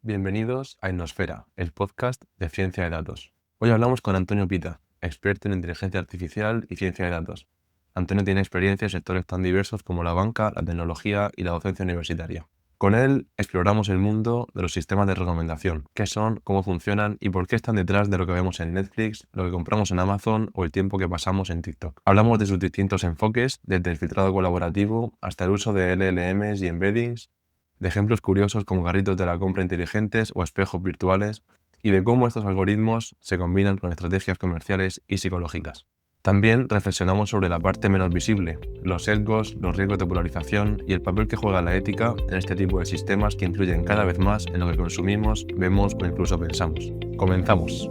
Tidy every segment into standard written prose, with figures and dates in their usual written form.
Bienvenidos a Innosfera, el podcast de ciencia de datos. Hoy hablamos con Antonio Pita, experto en inteligencia artificial y ciencia de datos. Antonio tiene experiencia en sectores tan diversos como la banca, la tecnología y la docencia universitaria. Con él exploramos el mundo de los sistemas de recomendación, qué son, cómo funcionan y por qué están detrás de lo que vemos en Netflix, lo que compramos en Amazon o el tiempo que pasamos en TikTok. Hablamos de sus distintos enfoques, desde el filtrado colaborativo hasta el uso de LLMs y embeddings, de ejemplos curiosos como carritos de la compra inteligentes o espejos virtuales, y de cómo estos algoritmos se combinan con estrategias comerciales y psicológicas. También reflexionamos sobre la parte menos visible, los sesgos, los riesgos de polarización y el papel que juega la ética en este tipo de sistemas que influyen cada vez más en lo que consumimos, vemos o incluso pensamos. Comenzamos.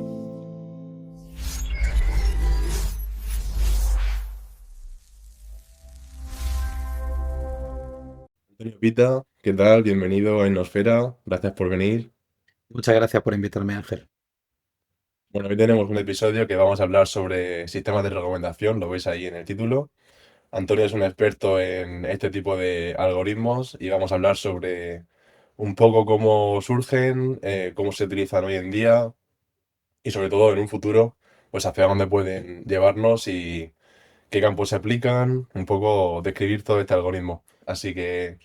Antonio Pita, ¿qué tal? Bienvenido a Innosfera, gracias por venir. Muchas gracias por invitarme, Ángel. Bueno, hoy tenemos un episodio que vamos a hablar sobre sistemas de recomendación, lo veis ahí en el título. Antonio es un experto en este tipo de algoritmos y vamos a hablar sobre un poco cómo surgen, cómo se utilizan hoy en día y sobre todo en un futuro, pues hacia dónde pueden llevarnos y qué campos se aplican, un poco describir todo este algoritmo. Así que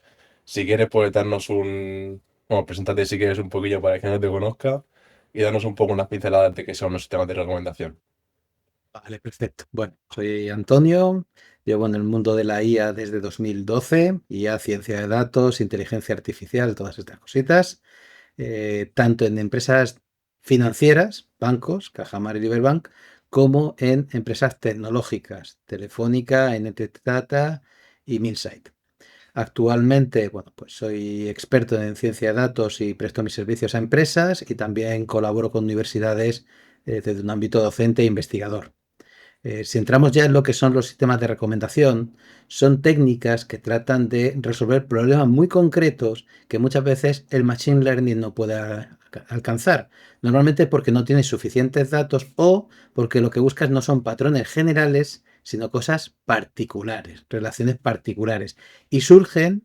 si quieres, pues darnos bueno, preséntate si quieres un poquillo para que no te conozca y darnos un poco unas pinceladas de qué son los sistemas de recomendación. Vale, perfecto. Bueno, soy Antonio, llevo en el mundo de la IA desde 2012, IA, ciencia de datos, inteligencia artificial, todas estas cositas, tanto en empresas financieras, bancos, Cajamar y Liberbank, como en empresas tecnológicas, Telefónica, NTT Data y Minsight. Actualmente, bueno, pues soy experto en ciencia de datos y presto mis servicios a empresas y también colaboro con universidades desde un ámbito docente e investigador. Si entramos ya en lo que son los sistemas de recomendación, son técnicas que tratan de resolver problemas muy concretos que muchas veces el Machine Learning no puede alcanzar. Normalmente porque no tiene suficientes datos o porque lo que buscas no son patrones generales, sino cosas particulares, relaciones particulares. Y surgen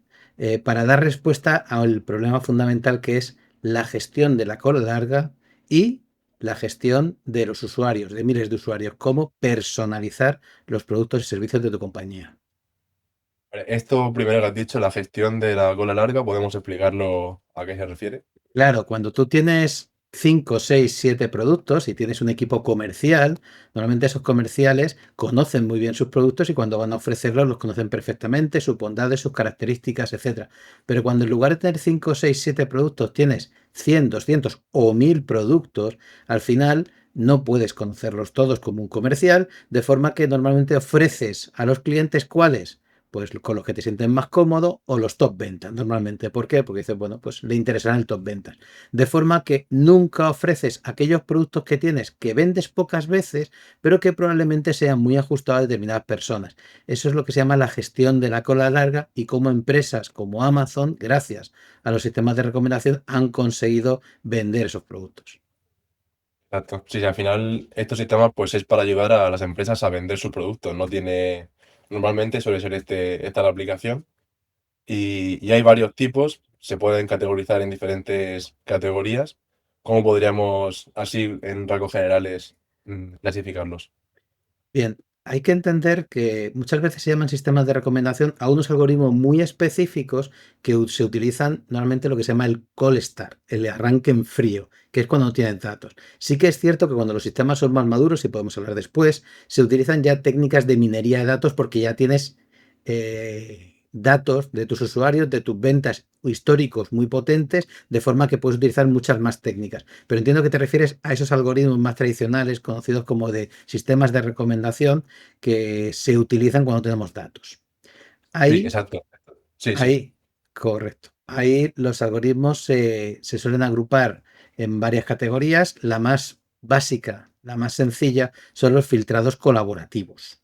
para dar respuesta al problema fundamental que es la gestión de la cola larga y la gestión de los usuarios, de miles de usuarios, cómo personalizar los productos y servicios de tu compañía. Vale, esto primero que has dicho, la gestión de la cola larga, ¿podemos explicarlo a qué se refiere? Claro, cuando tú tienes 5, 6, 7 productos y tienes un equipo comercial, normalmente esos comerciales conocen muy bien sus productos y cuando van a ofrecerlos los conocen perfectamente, sus bondades, sus características, etcétera. Pero cuando en lugar de tener 5, 6, 7 productos tienes 100, 200 o 1000 productos, al final no puedes conocerlos todos como un comercial, de forma que normalmente ofreces a los clientes cuáles, pues con los que te sientes más cómodo o los top ventas normalmente. ¿Por qué? Porque dices, bueno, pues le interesará el top ventas. De forma que nunca ofreces aquellos productos que tienes que vendes pocas veces, pero que probablemente sean muy ajustados a determinadas personas. Eso es lo que se llama la gestión de la cola larga y cómo empresas como Amazon, gracias a los sistemas de recomendación, han conseguido vender esos productos. Exacto. Sí, sí, al final estos sistemas pues es para ayudar a las empresas a vender sus productos. No tiene, normalmente suele ser esta la aplicación y hay varios tipos, se pueden categorizar en diferentes categorías. ¿Cómo podríamos, así en rasgos generales, clasificarlos? Bien, hay que entender que muchas veces se llaman sistemas de recomendación a unos algoritmos muy específicos que se utilizan normalmente lo que se llama el cold start, el arranque en frío, que es cuando no tienes datos. Sí que es cierto que cuando los sistemas son más maduros, y podemos hablar después, se utilizan ya técnicas de minería de datos porque ya tienes datos de tus usuarios, de tus ventas históricos muy potentes, de forma que puedes utilizar muchas más técnicas. Pero entiendo que te refieres a esos algoritmos más tradicionales, conocidos como de sistemas de recomendación, que se utilizan cuando tenemos datos. Sí, Ahí, exacto. Sí, sí. ahí, correcto. Ahí los algoritmos se suelen agrupar en varias categorías. La más básica, la más sencilla, son los filtrados colaborativos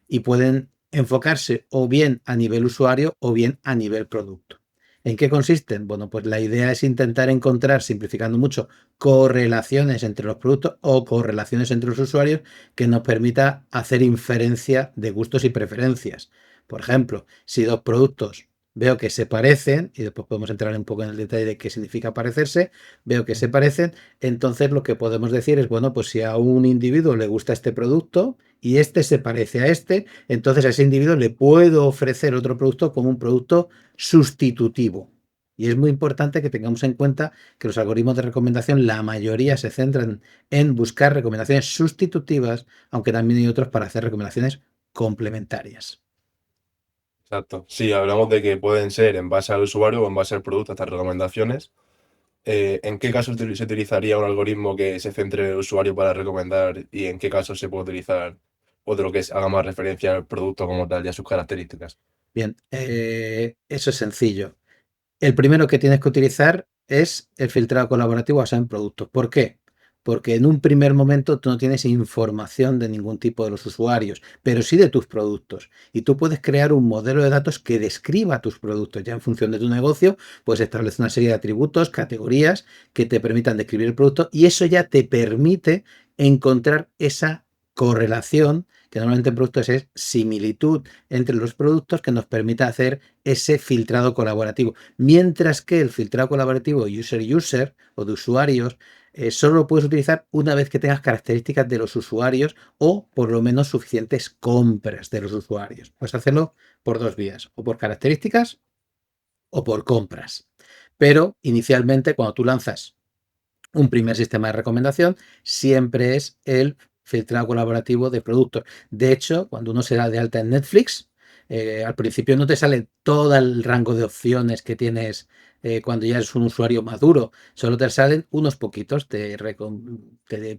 y pueden enfocarse o bien a nivel usuario o bien a nivel producto. ¿En qué consisten? Bueno, pues la idea es intentar encontrar, simplificando mucho, correlaciones entre los productos o correlaciones entre los usuarios que nos permita hacer inferencia de gustos y preferencias. Por ejemplo, si dos productos veo que se parecen, y después podemos entrar un poco en el detalle de qué significa parecerse, veo que se parecen, entonces lo que podemos decir es, bueno, pues si a un individuo le gusta este producto y este se parece a este, entonces a ese individuo le puedo ofrecer otro producto como un producto sustitutivo. Y es muy importante que tengamos en cuenta que los algoritmos de recomendación, la mayoría se centran en buscar recomendaciones sustitutivas, aunque también hay otros para hacer recomendaciones complementarias. Exacto. Sí, hablamos de que pueden ser en base al usuario o en base al producto estas recomendaciones. ¿En qué caso se utilizaría un algoritmo que se centre en el usuario para recomendar y en qué caso se puede utilizar otro que haga más referencia al producto como tal y a sus características? Bien, eso es sencillo. El primero que tienes que utilizar es el filtrado colaborativo basado en productos. ¿Por qué? Porque en un primer momento tú no tienes información de ningún tipo de los usuarios, pero sí de tus productos. Y tú puedes crear un modelo de datos que describa tus productos. Ya en función de tu negocio, puedes establecer una serie de atributos, categorías que te permitan describir el producto y eso ya te permite encontrar esa correlación, que normalmente en productos es similitud entre los productos, que nos permita hacer ese filtrado colaborativo. Mientras que el filtrado colaborativo user-user o de usuarios solo lo puedes utilizar una vez que tengas características de los usuarios o por lo menos suficientes compras de los usuarios. Puedes hacerlo por dos vías, o por características o por compras. Pero inicialmente cuando tú lanzas un primer sistema de recomendación, siempre es el filtrado colaborativo de productos. De hecho, cuando uno se da de alta en Netflix, al principio no te sale todo el rango de opciones que tienes cuando ya eres un usuario maduro, solo te salen unos poquitos, te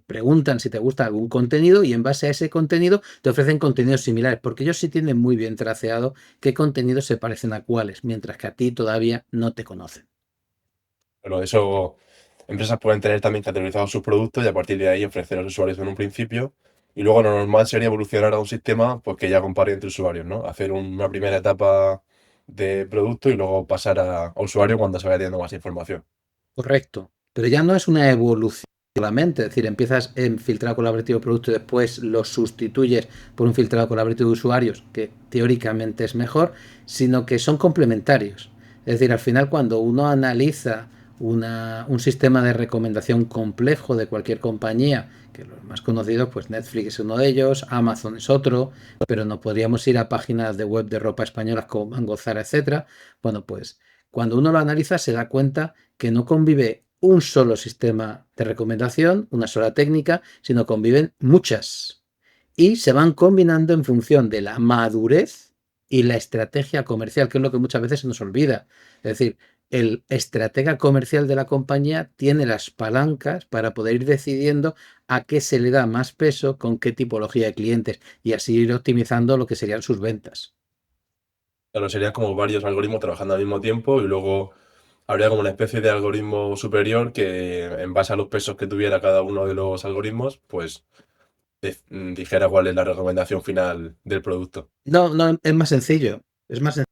preguntan si te gusta algún contenido y en base a ese contenido te ofrecen contenidos similares, porque ellos sí tienen muy bien traceado qué contenidos se parecen a cuáles, mientras que a ti todavía no te conocen. Pero eso, empresas pueden tener también categorizados sus productos y a partir de ahí ofrecer a los usuarios en un principio. Y luego lo normal sería evolucionar a un sistema pues, que ya compare entre usuarios, ¿no? Hacer una primera etapa de producto y luego pasar a usuario cuando se vaya teniendo más información. Correcto, pero ya no es una evolución solamente, es decir, empiezas en filtrado colaborativo de producto y después lo sustituyes por un filtrado colaborativo de usuarios, que teóricamente es mejor, sino que son complementarios. Es decir, al final cuando uno analiza un sistema de recomendación complejo de cualquier compañía, que los más conocidos, pues Netflix es uno de ellos, Amazon es otro, pero no podríamos ir a páginas de web de ropa españolas como Mango, Zara, etcétera. Bueno, pues cuando uno lo analiza se da cuenta que no convive un solo sistema de recomendación, una sola técnica, sino conviven muchas. Y se van combinando en función de la madurez y la estrategia comercial, que es lo que muchas veces se nos olvida. Es decir, el estratega comercial de la compañía tiene las palancas para poder ir decidiendo a qué se le da más peso, con qué tipología de clientes y así ir optimizando lo que serían sus ventas. Claro, serían como varios algoritmos trabajando al mismo tiempo y luego habría como una especie de algoritmo superior que en base a los pesos que tuviera cada uno de los algoritmos, pues dijera cuál es la recomendación final del producto. No, no, es más sencillo. Es más sencillo.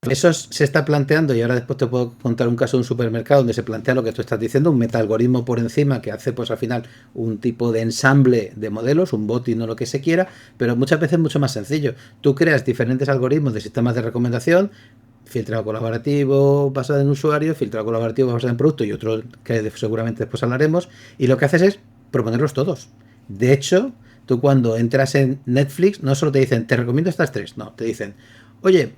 Eso se está planteando y ahora después te puedo contar un caso de un supermercado donde se plantea lo que tú estás diciendo, un metaalgoritmo por encima que hace pues al final un tipo de ensamble de modelos, un botting o lo que se quiera, pero muchas veces es mucho más sencillo. Tú creas diferentes algoritmos de sistemas de recomendación, filtrado colaborativo basado en usuario, filtrado colaborativo basado en producto y otro que seguramente después hablaremos, y lo que haces es proponerlos todos. De hecho, tú cuando entras en Netflix no solo te dicen te recomiendo estas tres, no, te dicen oye,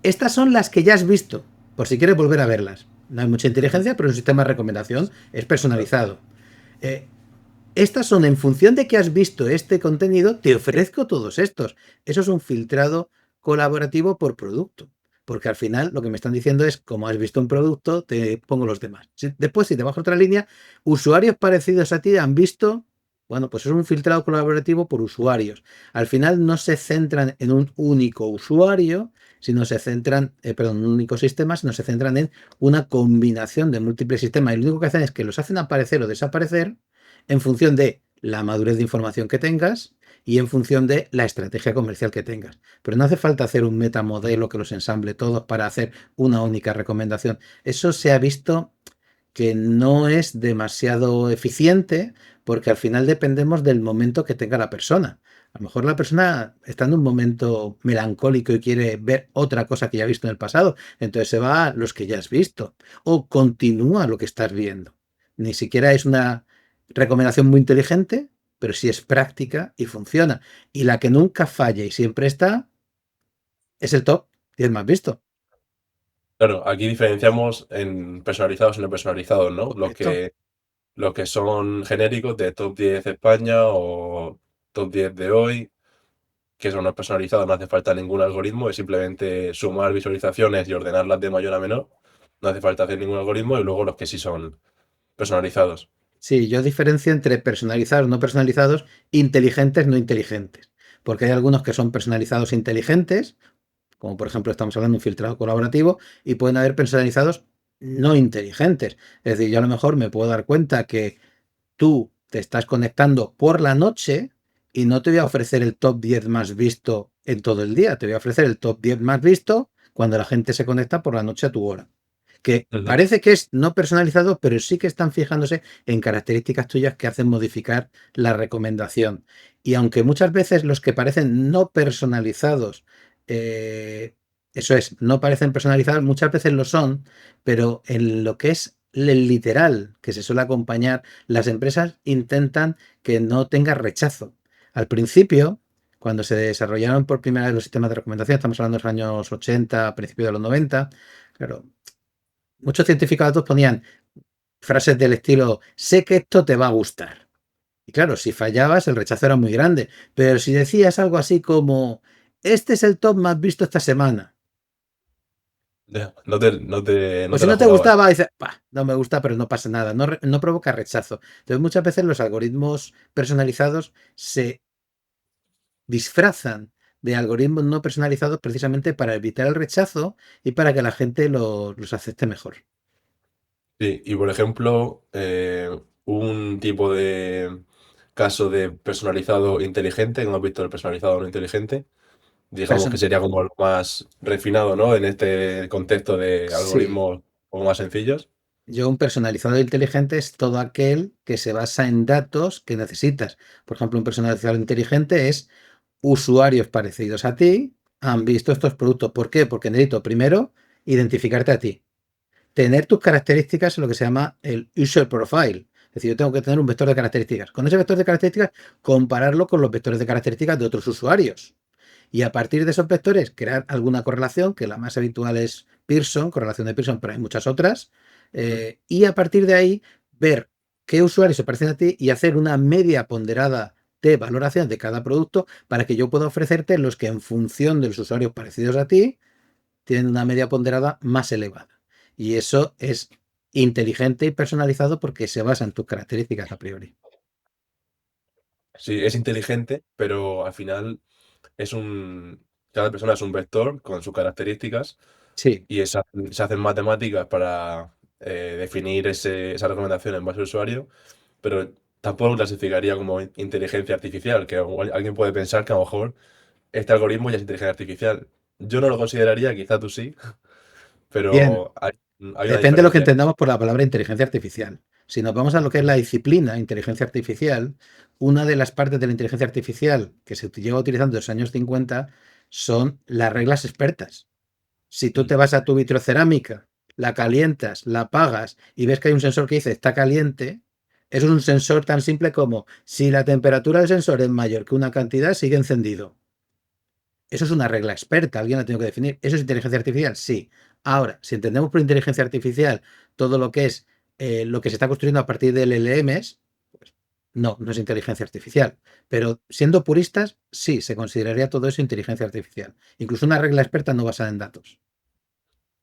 estas son las que ya has visto, por si quieres volver a verlas. No hay mucha inteligencia, pero el sistema de recomendación es personalizado. Eh, Estas son en función de que has visto este contenido, te ofrezco todos estos. Eso es un filtrado colaborativo por producto. Porque al final lo que me están diciendo es, como has visto un producto, te pongo los demás. Después, si te bajo otra línea, usuarios parecidos a ti han visto, bueno, pues es un filtrado colaborativo por usuarios. Al final no se centran en un único usuario, sino se centran, perdón, en un único sistema, sino se centran en una combinación de múltiples sistemas. Y lo único que hacen es que los hacen aparecer o desaparecer en función de la madurez de información que tengas y en función de la estrategia comercial que tengas. Pero no hace falta hacer un metamodelo que los ensamble todos para hacer una única recomendación. Eso se ha visto que no es demasiado eficiente porque al final dependemos del momento que tenga la persona. A lo mejor la persona está en un momento melancólico y quiere ver otra cosa que ya ha visto en el pasado, entonces se va a los que ya has visto o continúa lo que estás viendo. Ni siquiera es una recomendación muy inteligente, pero sí es práctica y funciona. Y la que nunca falla y siempre está es el top 10 más visto. Claro, aquí diferenciamos en personalizados y no personalizados, ¿no? Correcto. Lo que son genéricos de top 10 de España o top 10 de hoy, que eso no es personalizado, no hace falta ningún algoritmo, es simplemente sumar visualizaciones y ordenarlas de mayor a menor. No hace falta hacer ningún algoritmo y luego los que sí son personalizados. Sí, yo diferencio entre personalizados, no personalizados, inteligentes, no inteligentes. Porque hay algunos que son personalizados inteligentes, como por ejemplo estamos hablando de un filtrado colaborativo, y pueden haber personalizados no inteligentes. Es decir, yo a lo mejor me puedo dar cuenta que tú te estás conectando por la noche y no te voy a ofrecer el top 10 más visto en todo el día, te voy a ofrecer el top 10 más visto cuando la gente se conecta por la noche a tu hora. Que Ujú. parece que es no personalizado, pero sí que están fijándose en características tuyas que hacen modificar la recomendación. Y aunque muchas veces los que parecen no personalizados, eso es, no parecen personalizados, muchas veces lo son, pero en lo que es el literal que se suele acompañar, las empresas intentan que no tenga rechazo. Al principio, cuando se desarrollaron por primera vez los sistemas de recomendación, estamos hablando de los años 80, a principios de los 90, claro, muchos científicos de datos ponían frases del estilo, sé que esto te va a gustar. Y claro, si fallabas, el rechazo era muy grande. Pero si decías algo así como, este es el top más visto esta semana, Ya, no pues te si la no te jugabas. gustaba, dices, no me gusta, pero no pasa nada, no, no provoca rechazo. Entonces muchas veces los algoritmos personalizados se disfrazan de algoritmos no personalizados precisamente para evitar el rechazo y para que la gente los acepte mejor. Sí, y por ejemplo, un tipo de caso de personalizado inteligente, ¿cómo has visto el personalizado no inteligente? Digamos que Person sería como lo más refinado, ¿no? En este contexto de sí, algoritmos un poco más sencillos. yo, un personalizado inteligente es todo aquel que se basa en datos que necesitas. Por ejemplo, un personalizado inteligente es usuarios parecidos a ti han visto estos productos. ¿Por qué? Porque necesito primero identificarte a ti, tener tus características en lo que se llama el user profile. Es decir, yo tengo que tener un vector de características. Con ese vector de características, compararlo con los vectores de características de otros usuarios. Y a partir de esos vectores, crear alguna correlación, que la más habitual es Pearson, correlación de Pearson, pero hay muchas otras. Ujú. Y a partir de ahí, ver qué usuarios se parecen a ti y hacer una media ponderada de valoración de cada producto para que yo pueda ofrecerte los que en función de los usuarios parecidos a ti tienen una media ponderada más elevada. Y eso es inteligente y personalizado porque se basa en tus características a priori. Sí, es inteligente, pero al final es cada persona es un vector con sus características Sí, y se hacen matemáticas para definir esa recomendación en base al usuario, pero tampoco lo clasificaría como inteligencia artificial, que alguien puede pensar que a lo mejor este algoritmo ya es inteligencia artificial. Yo no lo consideraría, quizá tú sí, bien. pero hay una Depende de lo que diferencia. entendamos por la palabra inteligencia artificial. Si nos vamos a lo que es la disciplina inteligencia artificial, una de las partes de la inteligencia artificial que se lleva utilizando desde los años 50 son las reglas expertas. Si tú Mm. te vas a tu vitrocerámica, la calientas, la apagas y ves que hay un sensor que dice está caliente, eso es un sensor tan simple como si la temperatura del sensor es mayor que una cantidad, sigue encendido. Eso es una regla experta, alguien la tiene que definir. ¿Eso es inteligencia artificial? Sí. Ahora, si entendemos por inteligencia artificial todo lo que es lo que se está construyendo a partir del LLMs, pues no, no es inteligencia artificial. Pero siendo puristas, sí, se consideraría todo eso inteligencia artificial. Incluso una regla experta no basada en datos.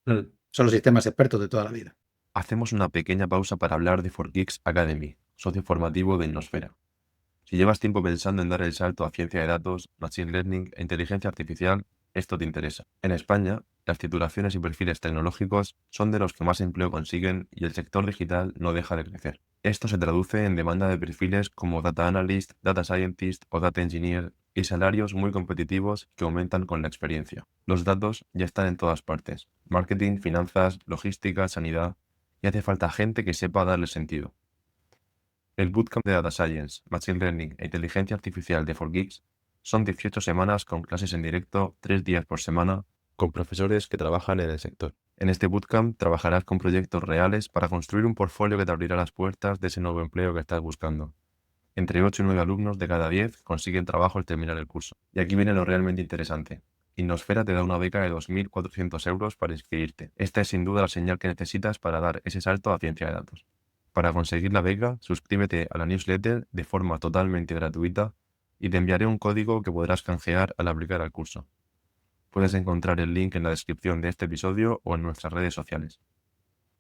Mm. Son los sistemas expertos de toda la vida. Hacemos una pequeña pausa para hablar de ForGeeks Academy, socio formativo de Innosfera. Si llevas tiempo pensando en dar el salto a ciencia de datos, machine learning e inteligencia artificial, esto te interesa. En España, las titulaciones y perfiles tecnológicos son de los que más empleo consiguen y el sector digital no deja de crecer. Esto se traduce en demanda de perfiles como Data Analyst, Data Scientist o Data Engineer y salarios muy competitivos que aumentan con la experiencia. Los datos ya están en todas partes: marketing, finanzas, logística, sanidad, y hace falta gente que sepa darle sentido. El Bootcamp de Data Science, Machine Learning e Inteligencia Artificial de 4Geeks Son 18 semanas con clases en directo, 3 días por semana, con profesores que trabajan en el sector. En este bootcamp trabajarás con proyectos reales para construir un portfolio que te abrirá las puertas de ese nuevo empleo que estás buscando. Entre 8 y 9 alumnos de cada 10 consiguen trabajo al terminar el curso. Y aquí viene lo realmente interesante. Innosfera te da una beca de 2.400 euros para inscribirte. Esta es sin duda la señal que necesitas para dar ese salto a ciencia de datos. Para conseguir la beca, suscríbete a la newsletter de forma totalmente gratuita y te enviaré un código que podrás canjear al aplicar al curso. Puedes encontrar el link en la descripción de este episodio o en nuestras redes sociales.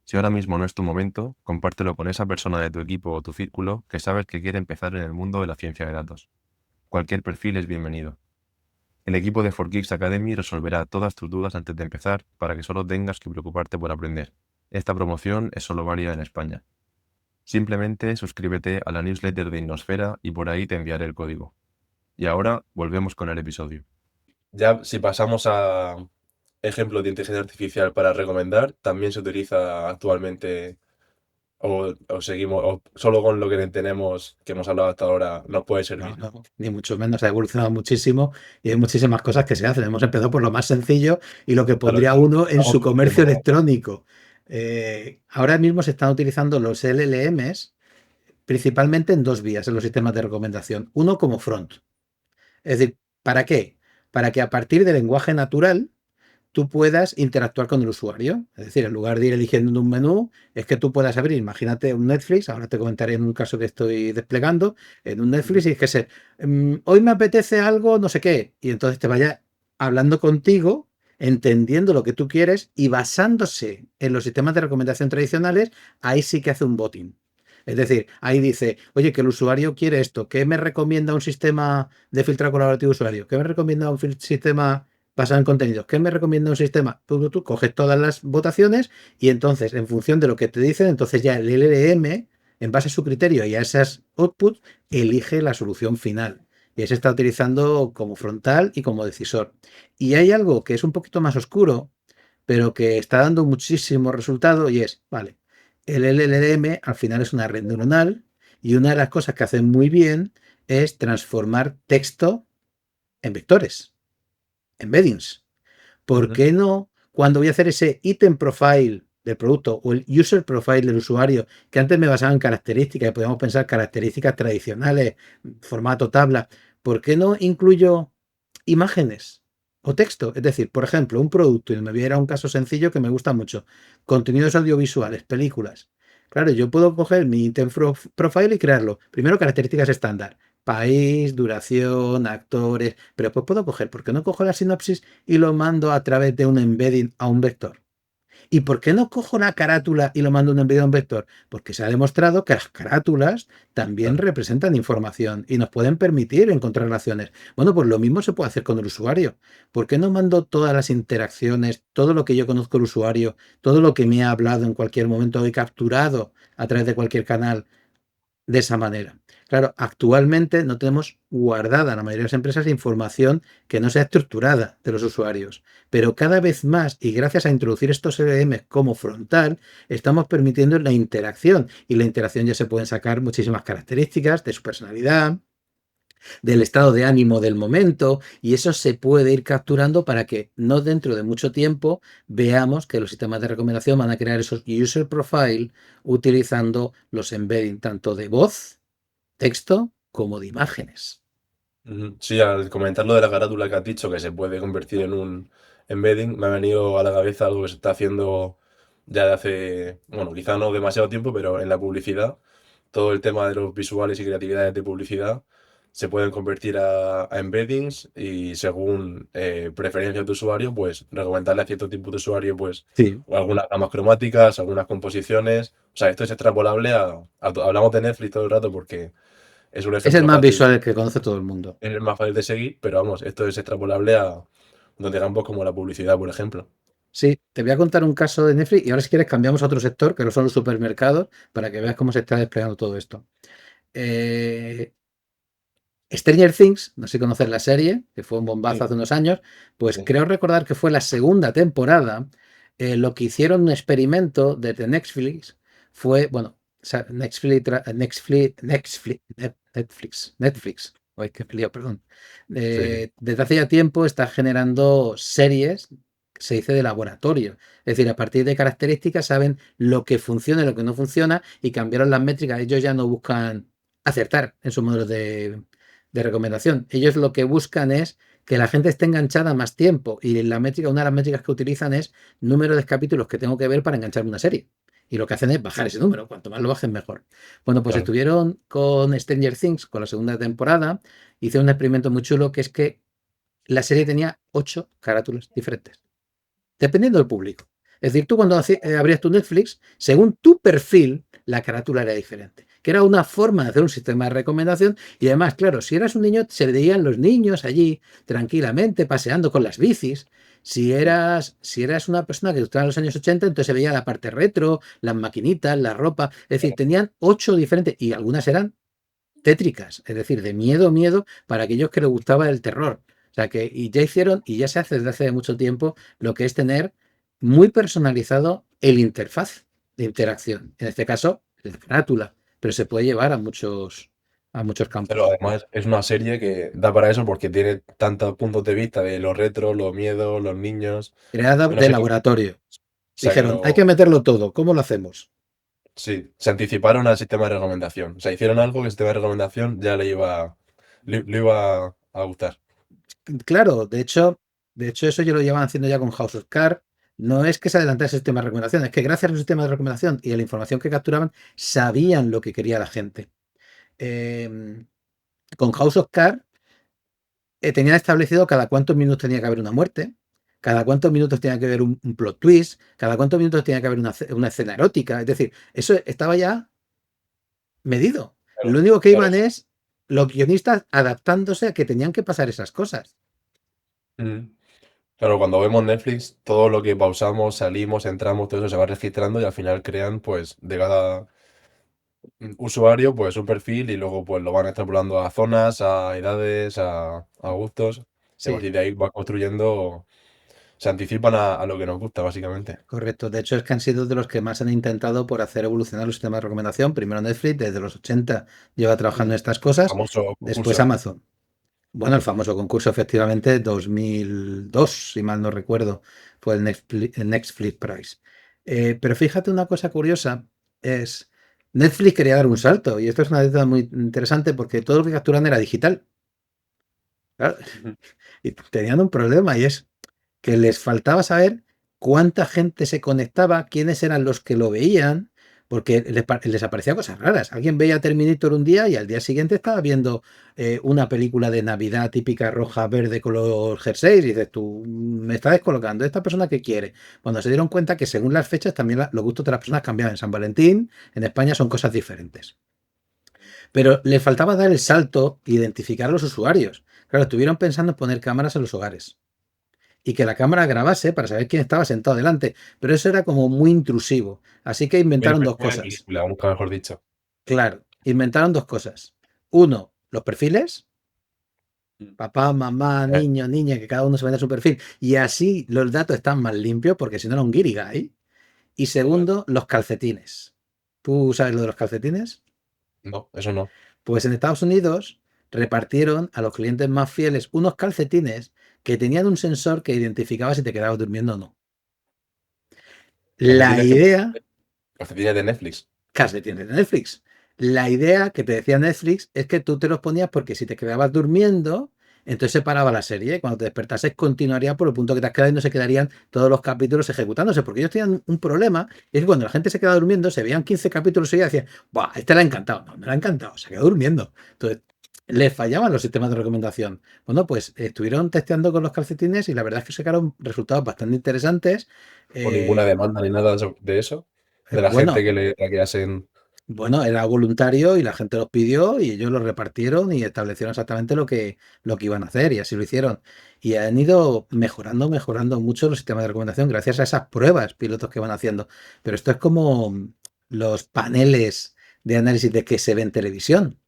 Si ahora mismo no es tu momento, compártelo con esa persona de tu equipo o tu círculo que sabes que quiere empezar en el mundo de la ciencia de datos. Cualquier perfil es bienvenido. El equipo de 4Geeks Academy resolverá todas tus dudas antes de empezar para que solo tengas que preocuparte por aprender. Esta promoción es solo válida en España. Simplemente suscríbete a la newsletter de Innosfera y por ahí te enviaré el código. Y ahora volvemos con el episodio. Ya si pasamos a ejemplos de inteligencia artificial para recomendar, también se utiliza actualmente o seguimos, o solo con lo que tenemos, que hemos hablado hasta ahora, nos puede servir. No, ni mucho menos, ha evolucionado muchísimo y hay muchísimas cosas que se hacen. Hemos empezado por lo más sencillo y lo que pondría uno en su comercio electrónico. Ahora mismo se están utilizando los LLMs principalmente en dos vías en los sistemas de recomendación. Uno como front. Es decir, ¿para qué? Para que a partir del lenguaje natural tú puedas interactuar con el usuario. Es decir, en lugar de ir eligiendo un menú, es que tú puedas abrir, imagínate un Netflix, ahora te comentaré en un caso que estoy desplegando, en un Netflix y es que hoy me apetece algo, no sé qué, y entonces te vaya hablando contigo, entendiendo lo que tú quieres y basándose en los sistemas de recomendación tradicionales, ahí sí que hace un botting. Es decir, ahí dice, oye, que el usuario quiere esto, ¿qué me recomienda un sistema de filtro colaborativo de usuario? ¿Qué me recomienda un sistema basado en contenidos? ¿Qué me recomienda un sistema? Tú coges todas las votaciones y entonces, en función de lo que te dicen, entonces ya el LLM, en base a su criterio y a esas outputs, elige la solución final. Y se está utilizando como frontal y como decisor. Y hay algo que es un poquito más oscuro, pero que está dando muchísimo resultado y es, vale, el LLM al final es una red neuronal y una de las cosas que hacen muy bien es transformar texto en vectores, embeddings. ¿Por qué no, cuando voy a hacer ese item profile del producto o el user profile del usuario, que antes me basaba en características y podíamos pensar características tradicionales, formato tabla, ¿por qué no incluyo imágenes o texto? Es decir, por ejemplo, un producto, y me viera un caso sencillo que me gusta mucho, contenidos audiovisuales, películas. Claro, yo puedo coger mi item profile y crearlo. Primero, características estándar. País, duración, actores. Pero después puedo coger, ¿por qué no cojo la sinopsis y lo mando a través de un embedding a un vector? ¿Y por qué no cojo la carátula y lo mando a un embedding a un vector? Porque se ha demostrado que las carátulas también representan información y nos pueden permitir encontrar relaciones. Bueno, pues lo mismo se puede hacer con el usuario. ¿Por qué no mando todas las interacciones, todo lo que yo conozco del usuario, todo lo que me ha hablado en cualquier momento, he capturado a través de cualquier canal de esa manera? Claro, actualmente no tenemos guardada en la mayoría de las empresas información que no sea estructurada de los usuarios, pero cada vez más, y gracias a introducir estos LLM como frontal, estamos permitiendo la interacción, y la interacción ya se pueden sacar muchísimas características de su personalidad, del estado de ánimo del momento, y eso se puede ir capturando para que no dentro de mucho tiempo veamos que los sistemas de recomendación van a crear esos user profile utilizando los embedding tanto de voz, texto como de imágenes. Sí, al comentar lo de la carátula que has dicho, que se puede convertir en un embedding, me ha venido a la cabeza algo que se está haciendo ya de hace, bueno, quizá no demasiado tiempo, pero en la publicidad, todo el tema de los visuales y creatividades de publicidad se pueden convertir a embeddings y según preferencias de usuario, pues recomendarle a cierto tipo de usuario, pues Sí. algunas gamas cromáticas, algunas composiciones. O sea, esto es extrapolable hablamos de Netflix todo el rato porque es un Es el ejemplo más fácil, visual que conoce todo el mundo. es el más fácil de seguir, pero vamos, esto es extrapolable a donde campos como la publicidad, por ejemplo. Sí, te voy a contar un caso de Netflix y ahora si quieres cambiamos a otro sector, que no son los supermercados, para que veas cómo se está desplegando todo esto. Stranger Things, no sé si conoces la serie, que fue un bombazo Sí, hace unos años, pues sí. creo recordar que fue la segunda temporada. Lo que hicieron un experimento desde Netflix fue, bueno, Netflix, Ay, qué lío, perdón. Sí, Desde hace ya tiempo está generando series, se dice de laboratorio. Es decir, a partir de características saben lo que funciona y lo que no funciona y cambiaron las métricas. Ellos ya no buscan acertar en sus modelos de recomendación. Ellos lo que buscan es que la gente esté enganchada más tiempo y la métrica, una de las métricas que utilizan es número de capítulos que tengo que ver para engancharme una serie. Y lo que hacen es bajar ese número. Cuanto más lo bajen, mejor. Bueno, pues claro. estuvieron con Stranger Things, con la segunda temporada, hice un experimento muy chulo que es que la serie tenía 8 carátulas diferentes, dependiendo del público. Es decir, tú cuando abrías tu Netflix, según tu perfil, la carátula era diferente. Que era una forma de hacer un sistema de recomendación y además, claro, si eras un niño, se veían los niños allí tranquilamente paseando con las bicis. Si eras una persona que gustaba en los años 80, entonces se veía la parte retro, las maquinitas, la ropa. Es decir, tenían 8 diferentes y algunas eran tétricas, es decir, de miedo, miedo para aquellos que les gustaba el terror. O sea que, y ya hicieron, y ya se hace desde hace mucho tiempo, lo que es tener muy personalizado el interfaz de interacción. En este caso, la carátula, pero se puede llevar a muchos Pero campos. además es una serie que da para eso porque tiene tantos puntos de vista de los retro, los miedos, los niños. Creada Una de serie que, o laboratorio. sea, que Dijeron, hay que lo, meterlo todo, ¿cómo lo hacemos? sí, se anticiparon al sistema de recomendación. O sea, hicieron algo que el sistema de recomendación ya le iba a gustar. Claro, de hecho, eso yo lo llevan haciendo ya con House of Cards. No es que se adelantara el sistema de recomendación, es que gracias al sistema de recomendación y a la información que capturaban, sabían lo que quería la gente. Em, con House of Cards tenían establecido cada cuántos minutos tenía que haber una muerte, cada cuántos minutos tenía que haber un plot twist, cada cuántos minutos tenía que haber una escena erótica. Es decir, eso estaba ya medido. Lo Claro, único que claro. iban es los guionistas adaptándose a que tenían que pasar esas cosas. Mm. Claro, cuando vemos Netflix, todo lo que pausamos, salimos, entramos, todo eso se va registrando y al final crean, pues, de cada usuario, pues, un perfil y luego, pues, lo van extrapolando a zonas, a edades, a gustos. Y a Sí, partir de ahí van construyendo, se anticipan a lo que nos gusta, básicamente. correcto. De hecho, es que han sido de los que más han intentado por hacer evolucionar los sistemas de recomendación. Primero Netflix, desde los 80 lleva trabajando en estas cosas. Famoso Después concurso. Amazon. Bueno, el famoso concurso, efectivamente, 2002, si mal no recuerdo, fue el Next Flip Prize. Pero fíjate una cosa curiosa, es Netflix quería dar un salto, y esto es una data muy interesante porque todo lo que capturan era digital. Claro, Ujú. y tenían un problema, y es que les faltaba saber cuánta gente se conectaba, quiénes eran los que lo veían, porque les aparecían cosas raras. Alguien veía Terminator un día y al día siguiente estaba viendo una película de Navidad típica roja, verde, color jersey, y dices, tú me estás descolocando, ¿esta persona qué quiere? Cuando se dieron cuenta que según las fechas también los gustos de las personas cambiaban. En San Valentín, en España son cosas diferentes. Pero les faltaba dar el salto e identificar a los usuarios. Claro, estuvieron pensando en poner cámaras en los hogares y que la cámara grabase para saber quién estaba sentado delante, pero eso era como muy intrusivo. Así que inventaron dos Muy de cosas. película, nunca mejor dicho. Claro, inventaron dos cosas. Uno, los perfiles, Mm. papá, mamá, Eh, niño, niña, que cada uno se vende su perfil. Y así los datos están más limpios, porque si no era un guirigay. Y Joder. segundo, los calcetines. ¿Tú sabes lo de los calcetines? No, eso no. Pues en Estados Unidos repartieron a los clientes más fieles unos calcetines que tenían un sensor que identificaba si te quedabas durmiendo o no. La Calcetines idea, calcetines de Netflix. calcetines de Netflix. La idea que te decía Netflix es que tú te los ponías porque si te quedabas durmiendo, entonces se paraba la serie. Y cuando te despertases, continuaría por el punto que te has quedado y no se quedarían todos los capítulos ejecutándose. Porque ellos tenían un problema, y es que cuando la gente se quedaba durmiendo, se veían 15 capítulos seguidos y decían, ¡buah! Este le ha encantado. No, me lo ha encantado, se quedó durmiendo. Entonces, les fallaban los sistemas de recomendación. Bueno, pues estuvieron testeando con los calcetines y la verdad es que sacaron resultados bastante interesantes. O ninguna Eh, demanda ni nada de eso. De la gente bueno, que le hackeasen. Bueno, era voluntario y la gente los pidió y ellos lo repartieron y establecieron exactamente lo que iban a hacer y así lo hicieron. Y han ido mejorando, mejorando mucho los sistemas de recomendación gracias a esas pruebas pilotos que van haciendo. Pero esto es como los paneles de análisis de qué se ve en televisión,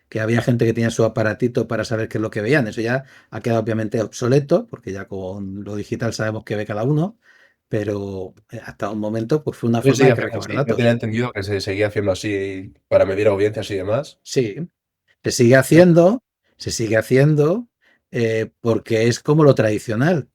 que había gente que tenía su aparatito para saber qué es lo que veían. Eso ya ha quedado obviamente obsoleto, porque ya con lo digital sabemos qué ve cada uno, pero hasta un momento pues fue una Se forma sigue de haciendo recabar así. Yo tenía datos. entendido que se seguía haciendo así para medir audiencias y demás. Sí, se sigue No. haciendo Se sigue haciendo porque es como lo tradicional,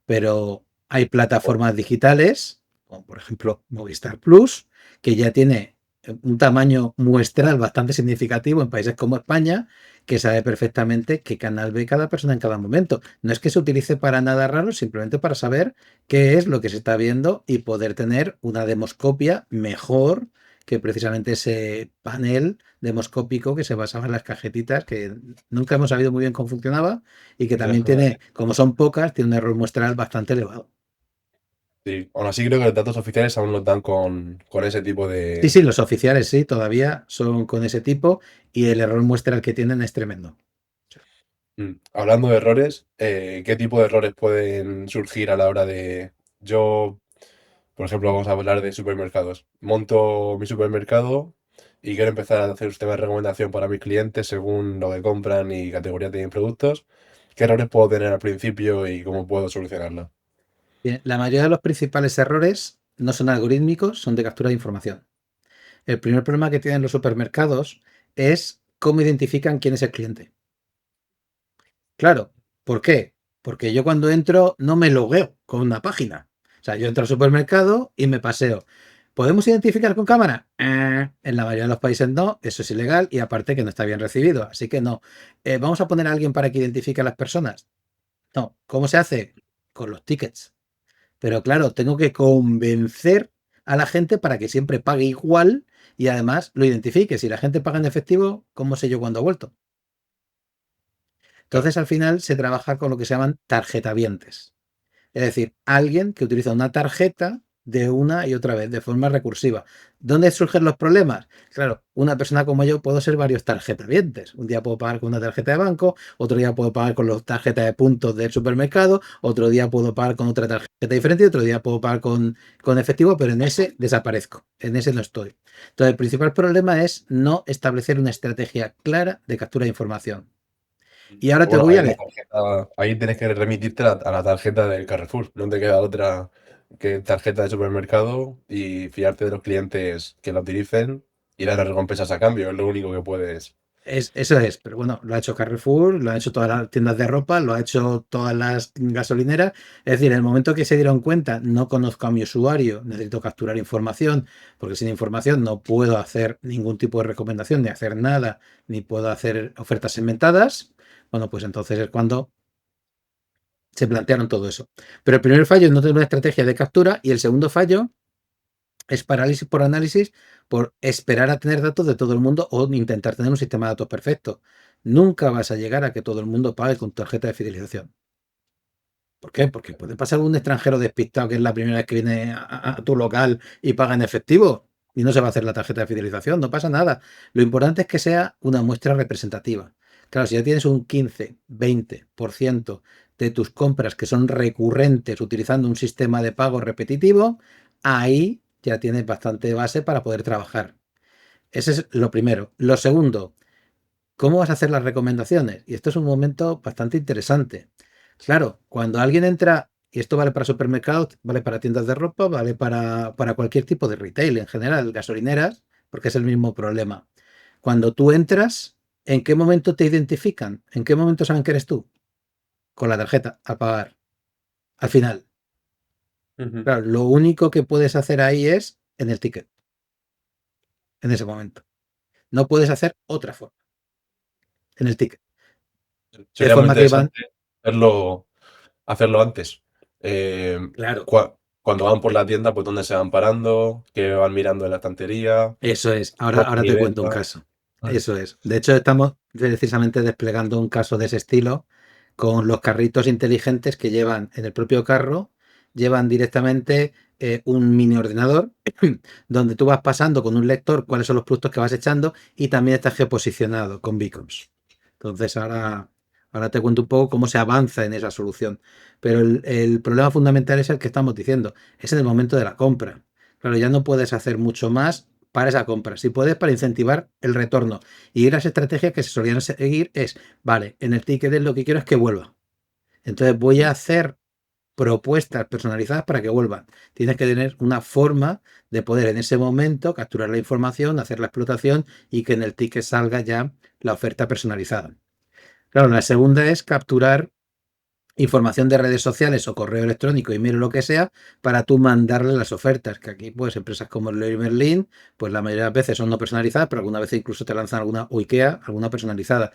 pero hay plataformas digitales, como por ejemplo Movistar Plus, que ya tiene un tamaño muestral bastante significativo en países como España, que sabe perfectamente qué canal ve cada persona en cada momento. No es que se utilice para nada raro, simplemente para saber qué es lo que se está viendo y poder tener una demoscopia mejor que precisamente ese panel demoscópico que se basaba en las cajetitas, que nunca hemos sabido muy bien cómo funcionaba y que también tiene, como son pocas, tiene un error muestral bastante elevado. Sí, aún así creo que los datos oficiales aún nos dan con ese tipo Sí, de... sí, los oficiales sí, todavía son con ese tipo y el error muestral que tienen es tremendo. Hablando de errores, ¿qué tipo de errores pueden surgir a la hora de... Yo, por ejemplo, vamos a hablar de supermercados. Monto mi supermercado y quiero empezar a hacer un sistema de recomendación para mis clientes según lo que compran y categoría de productos. ¿Qué errores puedo tener al principio y cómo puedo solucionarlo? Bien, la mayoría de los principales errores no son algorítmicos, son de captura de información. El primer problema que tienen los supermercados es cómo identifican quién es el cliente. Claro, ¿por qué? Porque yo cuando entro no me logueo con una página. O sea, yo entro al supermercado y me paseo. ¿Podemos identificar con cámara? En la mayoría de los países no, eso es ilegal y aparte que no está bien recibido, así que no. ¿Vamos a poner a alguien para que identifique a las personas? No. ¿Cómo se hace? Con los tickets. Pero claro, tengo que convencer a la gente para que siempre pague igual y además lo identifique. Si la gente paga en efectivo, ¿cómo sé yo cuándo ha vuelto? Claro. Entonces, al final se trabaja con lo que se llaman tarjetavientes. Es decir, alguien que utiliza una tarjeta de una y otra vez, de forma recursiva. ¿Dónde surgen los problemas? Claro, una persona como yo puedo ser varios tarjetavientes. Un día puedo pagar con una tarjeta de banco, otro día puedo pagar con la tarjeta de puntos del supermercado, otro día puedo pagar con otra tarjeta diferente y otro día puedo pagar con efectivo, pero en ese desaparezco, en ese no estoy. Entonces, el principal problema es no establecer una estrategia clara de captura de información. Y ahora te Bueno, voy ahí a... la tarjeta, ahí tienes que remitirte a la tarjeta del Carrefour. No te queda otra que tarjeta de supermercado y fiarte de los clientes que la utilicen y dar las recompensas a cambio. Es lo único que puedes. Eso es, pero bueno, lo ha hecho Carrefour, lo ha hecho todas las tiendas de ropa, lo ha hecho todas las gasolineras. Es decir, en el momento que se dieron cuenta, no conozco a mi usuario, necesito capturar información, porque sin información no puedo hacer ningún tipo de recomendación, ni hacer nada, ni puedo hacer ofertas segmentadas. Bueno, pues entonces es cuando se plantearon todo eso. Pero el primer fallo es no tener una estrategia de captura y el segundo fallo es parálisis por análisis por esperar a tener datos de todo el mundo o intentar tener un sistema de datos perfecto. Nunca vas a llegar a que todo el mundo pague con tarjeta de fidelización. ¿Por qué? Porque puede pasar un extranjero despistado que es la primera vez que viene a tu local y paga en efectivo y no se va a hacer la tarjeta de fidelización, no pasa nada. Lo importante es que sea una muestra representativa. Claro, si ya tienes un 15, 20% de tus compras que son recurrentes utilizando un sistema de pago repetitivo, ahí ya tienes bastante base para poder trabajar. Ese es lo primero. Lo segundo, ¿cómo vas a hacer las recomendaciones? Y esto es un momento bastante interesante. Claro, cuando alguien entra, y esto vale para supermercados, vale para tiendas de ropa, vale para cualquier tipo de retail en general, gasolineras, porque es el mismo problema. Cuando tú entras, ¿en qué momento te identifican? ¿En qué momento saben que eres tú? Con la tarjeta, a pagar. Al final. Ujú. Claro, lo único que puedes hacer ahí es en el ticket, en ese momento. No puedes hacer otra forma, en el ticket. De Sería muy forma que van, interesante hacerlo antes. Eh, claro, cuando van por la tienda, pues dónde se van parando, qué van mirando en la estantería, eso es. Ahora, compra ahora y te cuento un venta. caso. Vale. Eso es. De hecho, estamos precisamente desplegando un caso de ese estilo con los carritos inteligentes que llevan en el propio carro, llevan directamente un mini ordenador donde tú vas pasando con un lector cuáles son los productos que vas echando y también está geoposicionado con beacons. Entonces, ahora te cuento un poco cómo se avanza en esa solución. Pero el problema fundamental es el que estamos diciendo, es en el momento de la compra. Claro, ya no puedes hacer mucho más para esa compra. Si puedes, para incentivar el retorno. Y las estrategias que se solían seguir es, vale, en el ticket lo que quiero es que vuelva. Entonces voy a hacer propuestas personalizadas para que vuelvan. Tienes que tener una forma de poder en ese momento capturar la información, hacer la explotación y que en el ticket salga ya la oferta personalizada. Claro, la segunda es capturar información de redes sociales o correo electrónico, email o lo que sea, para tú mandarle las ofertas, que aquí pues empresas como Leroy Merlin, pues la mayoría de las veces son no personalizadas, pero alguna vez incluso te lanzan alguna, o IKEA, alguna personalizada.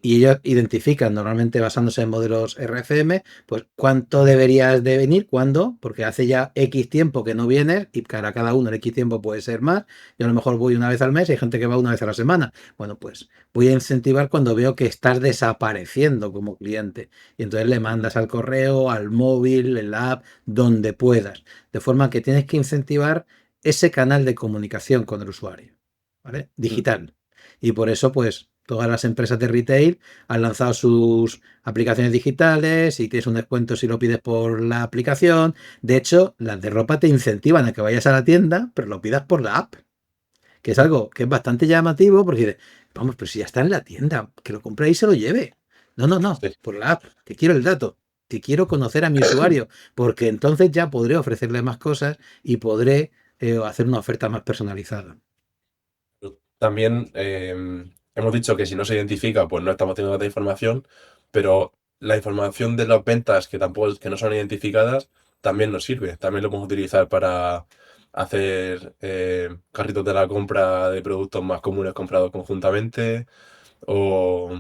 Y ellos identifican, normalmente basándose en modelos RFM, pues cuánto deberías de venir, cuándo, porque hace ya X tiempo que no vienes y para cada uno el X tiempo puede ser más. Yo a lo mejor voy una vez al mes y hay gente que va una vez a la semana. Bueno, pues voy a incentivar cuando veo que estás desapareciendo como cliente. Y entonces le mandas al correo, al móvil, en la app, donde puedas. De forma que tienes que incentivar ese canal de comunicación con el usuario, ¿vale? Mm. Digital. Y por eso, pues, todas las empresas de retail han lanzado sus aplicaciones digitales y tienes un descuento si lo pides por la aplicación. De hecho, las de ropa te incentivan a que vayas a la tienda, pero lo pidas por la app, que es algo que es bastante llamativo porque dices, vamos, pero si ya está en la tienda, que lo compre y se lo lleve. No, no, no, Sí. por la app, que quiero el dato, que quiero conocer a mi usuario, porque entonces ya podré ofrecerle más cosas y podré hacer una oferta más personalizada. También hemos dicho que si no se identifica, pues no estamos teniendo tanta información, pero la información de las ventas que tampoco que no son identificadas también nos sirve. También lo podemos utilizar para hacer carritos de la compra de productos más comunes comprados conjuntamente o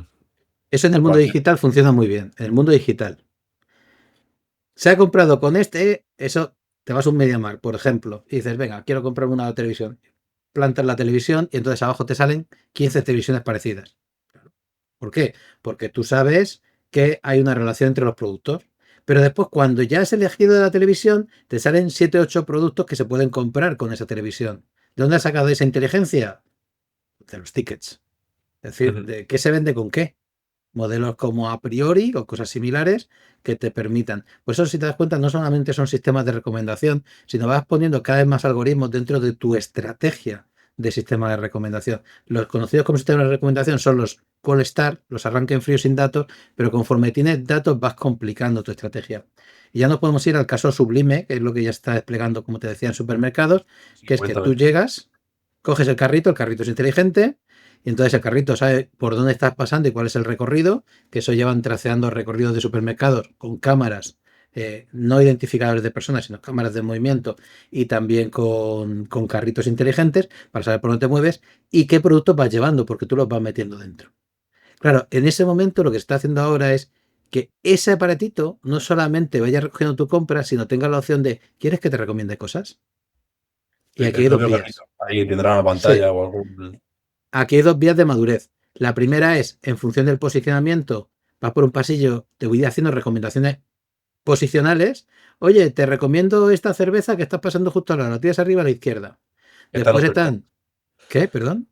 Eso en el mundo cualquier. digital funciona muy bien. En el mundo digital, se ha comprado con este, eso te vas a un MediaMarkt, por ejemplo, y dices, venga, quiero comprarme una televisión. Plantas la televisión y entonces abajo te salen 15 televisiones parecidas. ¿Por qué? Porque tú sabes que hay una relación entre los productos. Pero después, cuando ya has elegido de la televisión, te salen 7 o 8 productos que se pueden comprar con esa televisión. ¿De dónde has sacado esa inteligencia? De los tickets. Es decir, Ujú. de qué se vende con qué. Modelos como a priori o cosas similares que te permitan. Por eso, si te das cuenta, no solamente son sistemas de recomendación, sino vas poniendo cada vez más algoritmos dentro de tu estrategia de sistema de recomendación. Los conocidos como sistemas de recomendación son los call start, los arranque en frío sin datos, pero conforme tienes datos vas complicando tu estrategia. Y ya nos podemos ir al caso sublime, que es lo que ya está desplegando, como te decía, en supermercados, Sí, que es que tú cuéntame. llegas, coges el carrito es inteligente, y entonces el carrito sabe por dónde estás pasando y cuál es el recorrido, que eso llevan traceando recorridos de supermercados con cámaras no identificadores de personas, sino cámaras de movimiento y también con carritos inteligentes para saber por dónde te mueves y qué productos vas llevando, porque tú los vas metiendo dentro. Claro, en ese momento lo que se está haciendo ahora es que ese aparatito no solamente vaya recogiendo tu compra, sino tenga la opción de, ¿quieres que te recomiende cosas? Y Sí, aquí el hay dos propio carrito. vías. Ahí tendrá una Sí, pantalla o algún. aquí hay dos vías de madurez. La primera es, en función del posicionamiento, vas por un pasillo, te voy haciendo recomendaciones posicionales. Oye, te recomiendo esta cerveza que estás pasando justo ahora, la tienes arriba a la izquierda. Que está en Después oferta. están, ¿qué? Perdón.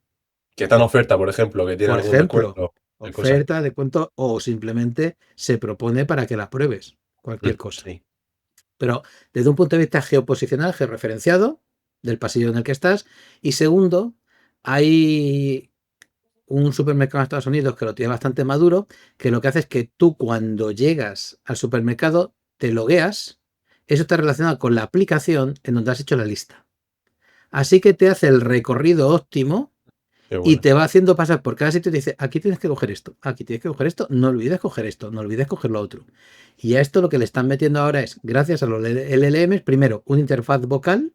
Que está en oferta, por ejemplo, que tiene Por algún ejemplo, descuento, de cosas. oferta de cuento o simplemente se propone para que la pruebes, cualquier cosa. Sí. Pero desde un punto de vista geoposicional, georreferenciado, del pasillo en el que estás. Y segundo, hay un supermercado en Estados Unidos que lo tiene bastante maduro, que lo que hace es que tú cuando llegas al supermercado te logueas, eso está relacionado con la aplicación en donde has hecho la lista. Así que te hace el recorrido óptimo Qué y bueno. te va haciendo pasar por cada sitio y te dice, aquí tienes que coger esto, aquí tienes que coger esto, no olvides coger esto, no olvides coger lo otro. Y a esto lo que le están metiendo ahora es, gracias a los LLMs, primero, una interfaz vocal,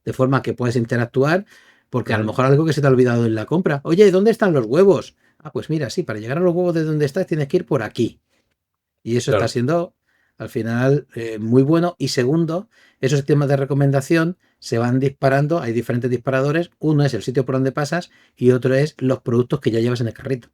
de forma que puedes interactuar, porque a lo Ujú. mejor algo que se te ha olvidado en la compra. Oye, ¿dónde están los huevos? Ah, pues mira, sí, para llegar a los huevos de donde estás tienes que ir por aquí. Y eso está Claro. siendo al final muy bueno. Y segundo, esos sistemas de recomendación se van disparando, hay diferentes disparadores. Uno es el sitio por donde pasas y otro es los productos que ya llevas en el carrito.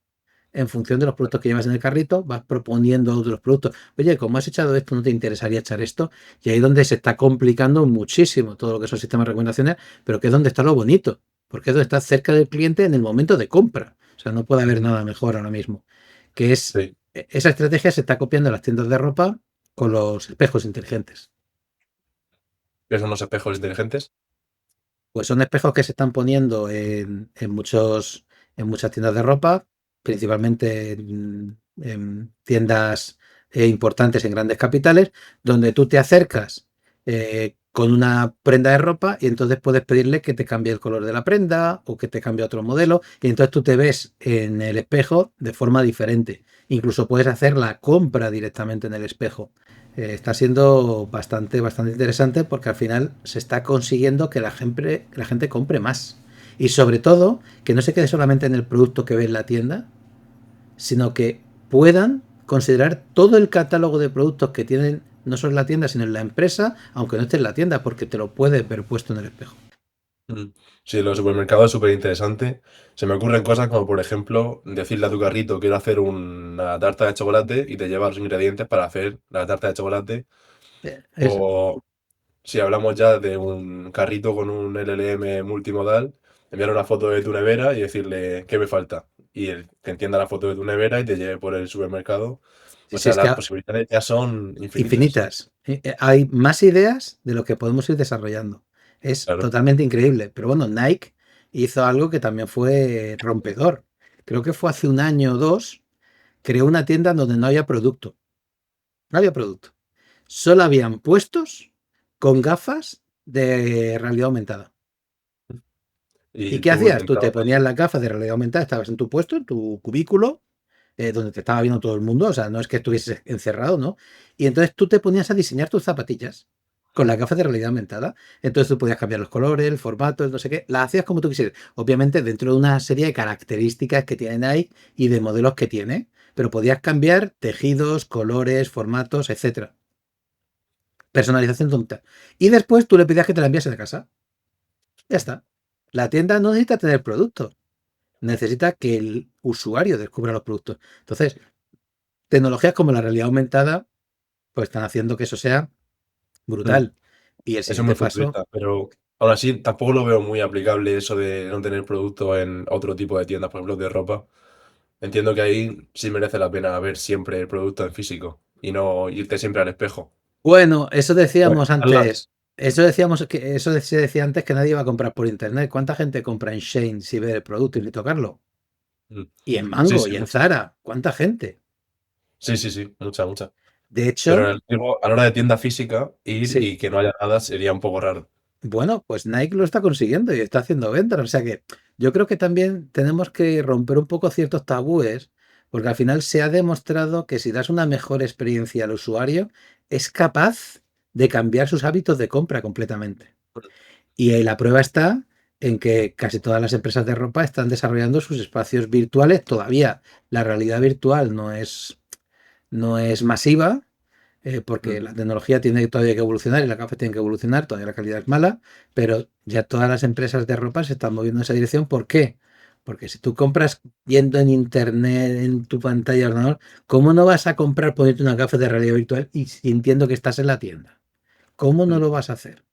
En función de los productos que llevas en el carrito, vas proponiendo otros productos. Oye, como has echado esto, ¿no te interesaría echar esto? Y ahí es donde se está complicando muchísimo todo lo que son sistemas de recomendaciones, pero que es donde está lo bonito, porque es donde estás cerca del cliente en el momento de compra. O sea, no puede haber Ujú. nada mejor ahora mismo. Que es, Sí. esa estrategia se está copiando en las tiendas de ropa con los espejos inteligentes. ¿Qué son los espejos inteligentes? Pues son espejos que se están poniendo en muchas tiendas de ropa, principalmente en tiendas importantes en grandes capitales, donde tú te acercas con una prenda de ropa y entonces puedes pedirle que te cambie el color de la prenda o que te cambie otro modelo y entonces tú te ves en el espejo de forma diferente. Incluso puedes hacer la compra directamente en el espejo. Está siendo bastante interesante porque al final se está consiguiendo que la gente compre más. Y sobre todo, que no se quede solamente en el producto que ve en la tienda, sino que puedan considerar todo el catálogo de productos que tienen no solo en la tienda, sino en la empresa, aunque no esté en la tienda, porque te lo puedes ver puesto en el espejo. Mm. Sí, los supermercados es súper interesante. Se me ocurren cosas como, por ejemplo, decirle a tu carrito, quiero hacer una tarta de chocolate y te lleva los ingredientes para hacer la tarta de chocolate. Eso. O si hablamos ya de un carrito con un LLM multimodal, enviar una foto de tu nevera y decirle qué me falta. Y él que entienda la foto de tu nevera y te lleve por el supermercado. Sí, O sí, sea, es que las posibilidades ya son infinitas. infinitas. Hay más ideas de lo que podemos ir desarrollando. Es Claro. totalmente increíble. Pero bueno, Nike hizo algo que también fue rompedor. Creo que fue hace un año o dos, creó una tienda donde no había producto. No había producto. Solo habían puestos con gafas de realidad aumentada. ¿Y Y qué tú hacías? Tú te entrabas ponías allí. las gafas de realidad aumentada, estabas en tu puesto, en tu cubículo, donde te estaba viendo todo el mundo, o sea, no es que estuvieses encerrado, ¿no? Y entonces tú te ponías a diseñar tus zapatillas con las gafas de realidad aumentada. Entonces tú podías cambiar los colores, el formato, el no sé qué, las hacías como tú quisieras. Obviamente dentro de una serie de características que tiene Nike y de modelos que tiene, pero podías cambiar tejidos, colores, formatos, etcétera. Personalización tonta. Y después tú le pedías que te la enviase de casa. Ya está. La tienda no necesita tener productos, necesita que el usuario descubra los productos. Entonces, tecnologías como la realidad aumentada, pues están haciendo que eso sea Mm. brutal. Y el Eso es muy siguiente paso, futurista, pero aún así tampoco lo veo muy aplicable eso de no tener producto en otro tipo de tiendas, por ejemplo, de ropa. Entiendo que ahí sí merece la pena ver siempre el producto en físico y no irte siempre al espejo. bueno, eso Bueno, decíamos hazlas. antes. Eso decíamos que se decía antes que nadie iba a comprar por internet. ¿Cuánta gente compra en Shane si ve el producto y ni tocarlo? Mm. Y en Sí, Mango sí, y en mucha. Zara. ¿Cuánta gente? Sí, sí, sí, mucha, mucha. De Pero hecho, digo, a la hora de tienda física, ir sí. y que no haya nada sería un poco raro. Bueno, pues Nike lo está consiguiendo y está haciendo ventas. O sea que yo creo que también tenemos que romper un poco ciertos tabúes, porque al final se ha demostrado que si das una mejor experiencia al usuario, es capaz de cambiar sus hábitos de compra completamente. Y la prueba está en que casi todas las empresas de ropa están desarrollando sus espacios virtuales. Todavía la realidad virtual no es masiva, porque Mm. la tecnología tiene todavía que evolucionar y la gafas tienen que evolucionar, todavía la calidad es mala, pero ya todas las empresas de ropa se están moviendo en esa dirección. ¿Por qué? Porque si tú compras yendo en internet, en tu pantalla de ordenador, ¿cómo no vas a comprar poniendo una gafas de realidad virtual y sintiendo que estás en la tienda? ¿Cómo no Mm. lo vas a hacer?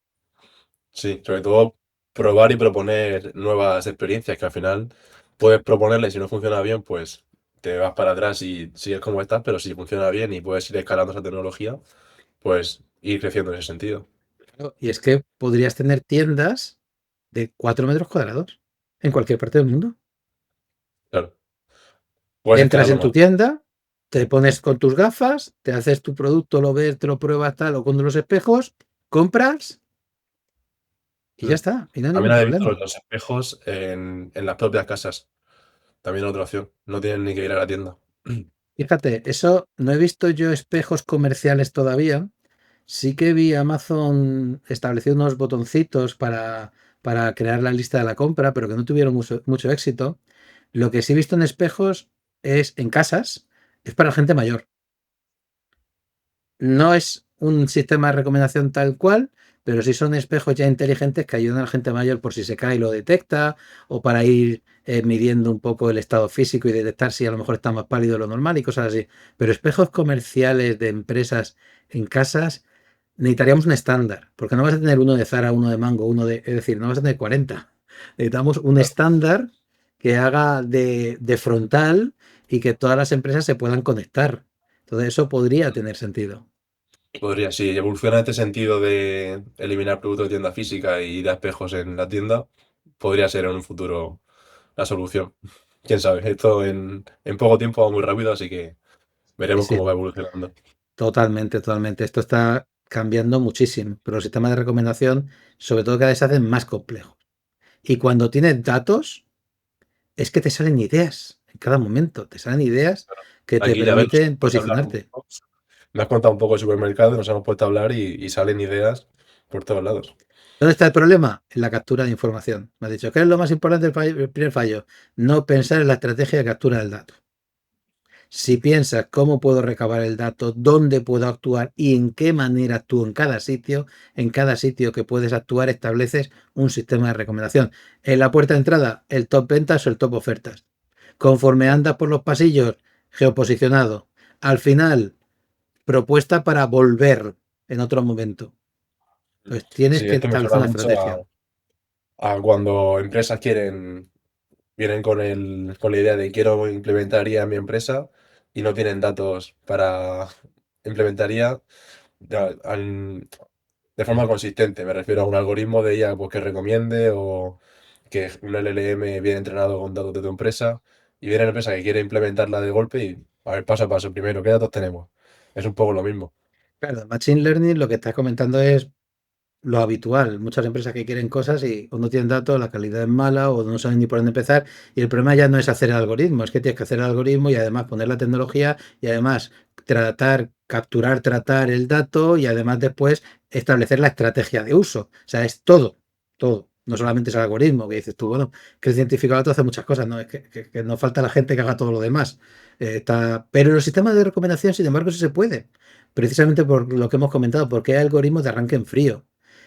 Sí, sobre todo probar y proponer nuevas experiencias que al final puedes proponerle y si no funciona bien, pues te vas para atrás y sigues como estás, pero si funciona bien y puedes ir escalando esa tecnología, pues ir creciendo en ese sentido. Claro, y es que podrías tener tiendas de 4 metros cuadrados en cualquier parte del mundo. Claro, puedes Entras escalarlo en tu más. tienda, te pones con tus gafas, te haces tu producto, lo ves, te lo pruebas tal o con los espejos, compras y ya Mm. está, y no hay ningún También he visto problema. los espejos en las propias casas. También otra opción. No tienen ni que ir a la tienda. Fíjate, eso no he visto yo espejos comerciales todavía. Sí que vi Amazon establecer unos botoncitos para crear la lista de la compra, pero que no tuvieron mucho éxito. Lo que sí he visto en espejos es en casas, es para gente mayor. No es un sistema de recomendación tal cual, pero sí son espejos ya inteligentes que ayudan a la gente mayor por si se cae y lo detecta, o para ir midiendo un poco el estado físico y detectar si a lo mejor está más pálido de lo normal y cosas así. Pero espejos comerciales de empresas en casas necesitaríamos un estándar, porque no vas a tener uno de Zara, uno de Mango, es decir, no vas a tener 40. Necesitamos un Claro, estándar que haga de frontal y que todas las empresas se puedan conectar. Entonces eso podría tener sentido. podría, si evoluciona este sentido de eliminar productos de tienda física y de espejos en la tienda, podría ser en un futuro la solución. Quién sabe, esto en poco tiempo va muy rápido, así que Sí, veremos cómo sí, va evolucionando. totalmente, totalmente. Esto está cambiando muchísimo, pero los sistemas de recomendación, sobre todo, cada vez se hacen más complejos. Y cuando tienes datos, es que te salen ideas en cada momento, te salen ideas que te Aquí ya ves, nos permiten hemos puesto a hablar un posicionarte. poco. Me has contado un poco el supermercado, nos hemos puesto a hablar y salen ideas por todos lados. ¿Dónde está el problema? En la captura de información. Me has dicho, ¿qué es lo más importante el primer fallo? No pensar en la estrategia de captura del dato. Si piensas cómo puedo recabar el dato, dónde puedo actuar y en qué manera actúo en cada sitio que puedes actuar estableces un sistema de recomendación. En la puerta de entrada, el top ventas o el top ofertas. Conforme andas por los pasillos, geoposicionado. Al final, propuesta para volver en otro momento. Pues tienes Sí, que esto me establecer suena una mucho estrategia. a cuando empresas vienen con la idea de quiero implementar IA en mi empresa y no tienen datos para implementar IA de, de forma consistente. Me refiero a un algoritmo de IA pues, que recomiende o que un LLM bien entrenado con datos de tu empresa y viene la empresa que quiere implementarla de golpe y a ver paso a paso. Primero, ¿qué datos tenemos? Es un poco lo mismo. Claro, Machine Learning lo que estás comentando es lo habitual. Muchas empresas que quieren cosas y o no tienen datos, la calidad es mala o no saben ni por dónde empezar. Y el problema ya no es hacer el algoritmo, es que tienes que hacer el algoritmo y además poner la tecnología y además capturar, tratar el dato y además después establecer la estrategia de uso. O sea, es todo, todo. No solamente es el algoritmo, que dices tú, bueno, que el científico de datos hace muchas cosas, no, es que no falta la gente que haga todo lo demás. Pero los sistemas de recomendación, sin embargo, sí se puede. Precisamente por lo que hemos comentado, porque hay algoritmos de arranque en frío.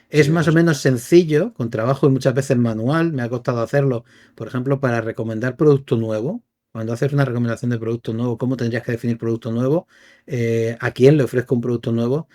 Es Sí, más eso o sí. menos sencillo, con trabajo y muchas veces manual, me ha costado hacerlo, por ejemplo, para recomendar producto nuevo. Cuando haces una recomendación de producto nuevo, ¿cómo tendrías que definir producto nuevo? ¿A quién le ofrezco un producto nuevo?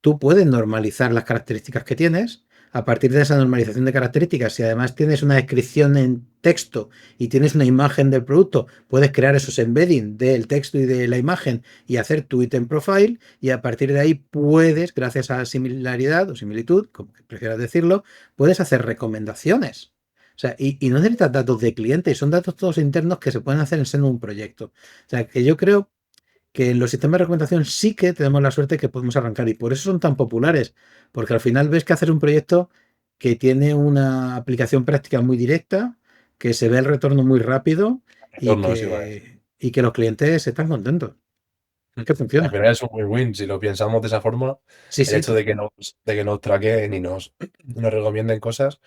Tú puedes normalizar las características que tienes. A partir de esa normalización de características, si además tienes una descripción en texto y tienes una imagen del producto, puedes crear esos embedding del texto y de la imagen y hacer tu item profile y a partir de ahí puedes, gracias a similaridad o similitud, como prefieras decirlo, puedes hacer recomendaciones. O sea, y no necesitas datos de cliente, son datos todos internos que se pueden hacer en seno de un proyecto. O sea, que yo creo que en los sistemas de recomendación sí que tenemos la suerte que podemos arrancar y por eso son tan populares, porque al final ves que hacer un proyecto que tiene una aplicación práctica muy directa, que se ve el retorno muy rápido Retorno, eso iba a decir. y que los clientes están contentos, que Al funciona. final es un win-win. Si lo pensamos de esa forma, Sí, el sí, hecho de que nos traqueen y nos recomienden cosas,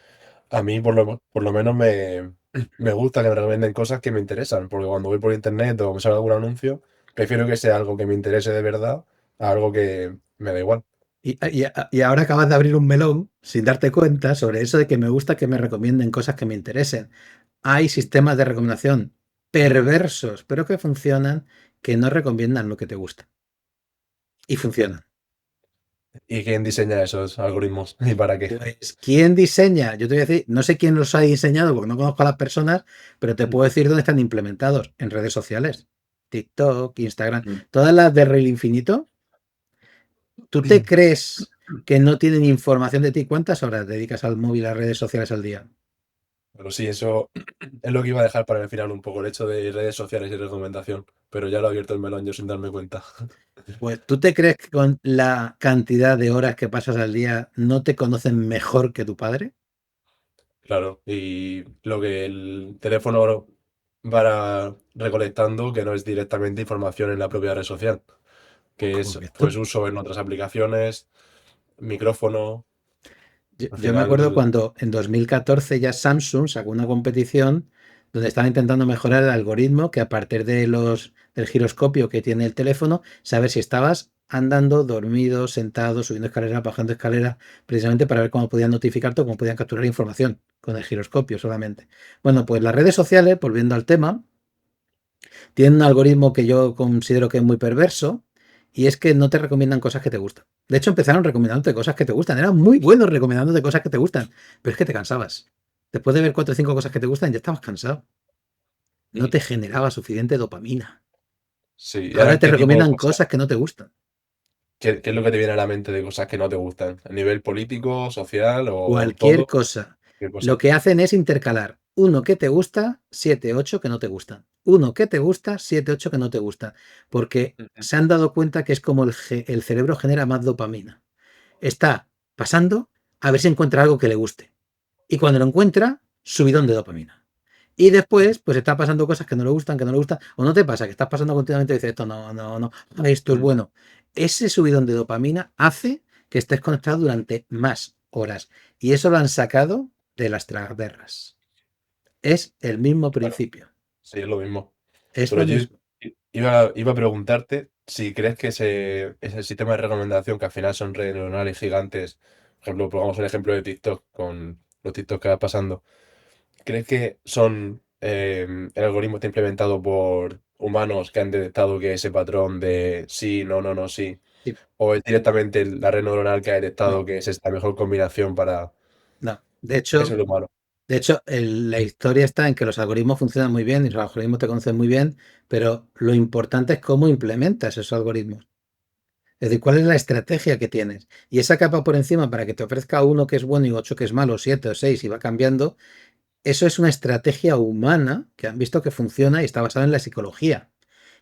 a mí por lo menos me gusta que me recomienden cosas que me interesan, porque cuando voy por internet o me sale algún anuncio, prefiero que sea algo que me interese de verdad a algo que me da igual. Y ahora acabas de abrir un melón sin darte cuenta sobre eso de que me gusta que me recomienden cosas que me interesen. Hay sistemas de recomendación perversos, pero que funcionan, que no recomiendan lo que te gusta. Y funcionan. ¿Y quién diseña esos algoritmos? ¿Y para qué? Pues, ¿quién diseña? Yo te voy a decir, no sé quién los ha diseñado porque no conozco a las personas, pero te puedo decir dónde están implementados. En redes sociales. TikTok, Instagram, todas las de Reel Infinito. ¿Tú te crees que no tienen información de ti? ¿Cuántas horas dedicas al móvil, a redes sociales al día? Pero sí, eso es lo que iba a dejar para el final un poco, el hecho de redes sociales y recomendación, pero ya lo he abierto el melón yo sin darme cuenta. Pues ¿tú te crees que con la cantidad de horas que pasas al día no te conocen mejor que tu padre? Claro, y lo que el teléfono va recolectando, que no es directamente información en la propia red social, que es Correcto. pues uso en otras aplicaciones, micrófono, al Yo me acuerdo final, cuando en 2014 ya Samsung sacó una competición donde estaba intentando mejorar el algoritmo que a partir del giroscopio que tiene el teléfono, saber si estabas andando, dormido, sentado, subiendo escaleras, bajando escaleras, precisamente para ver cómo podían notificarte o cómo podían capturar información con el giroscopio solamente. Bueno, pues las redes sociales, volviendo al tema, tienen un algoritmo que yo considero que es muy perverso y es que no te recomiendan cosas que te gustan. De hecho, empezaron recomendándote cosas que te gustan. Eran muy buenos recomendándote cosas que te gustan, pero es que te cansabas. Después de ver cuatro o cinco cosas que te gustan, ya estabas cansado. No te generaba suficiente dopamina. sí, y Ahora ahora te qué tipo de recomiendan cosas, cosas que no te gustan. qué es lo que te viene a la mente de cosas que no te gustan, a nivel político, social o Cualquier todo, cosa. qué Lo cosa. que hacen es intercalar. uno que te gusta, 7, 8 que no te gustan. Uno que te gusta, 7, 8 que no te gustan. Porque Ujú. se han dado cuenta que es como el cerebro genera más dopamina. Está pasando a ver si encuentra algo que le guste. Y cuando lo encuentra, subidón de dopamina. Y después, pues está pasando cosas que no le gustan, que no le gustan, o no te pasa, que estás pasando continuamente y dices, esto no, no, no, esto es Mm. bueno. Ese subidón de dopamina hace que estés conectado durante más horas. Y eso lo han sacado de las tragaperras. Es el mismo Claro, principio. sí, es lo mismo. Es Pero lo yo mismo. iba a preguntarte si crees que ese sistema de recomendación, que al final son redes neuronales gigantes, por ejemplo, pongamos el ejemplo de TikTok con los TikTok que va pasando, ¿crees que son el algoritmo está implementado por humanos que han detectado que ese patrón de sí, no, no, no, sí? Sí. ¿O es directamente la red neuronal que ha No, detectado que es esta mejor combinación para no. eso el humano? De hecho, la historia está en que los algoritmos funcionan muy bien y los algoritmos te conocen muy bien, pero lo importante es cómo implementas esos algoritmos. Es decir, cuál es la estrategia que tienes. Y esa capa por encima para que te ofrezca uno que es bueno y ocho que es malo, siete o seis y va cambiando, eso es una estrategia humana que han visto que funciona y está basada en la psicología.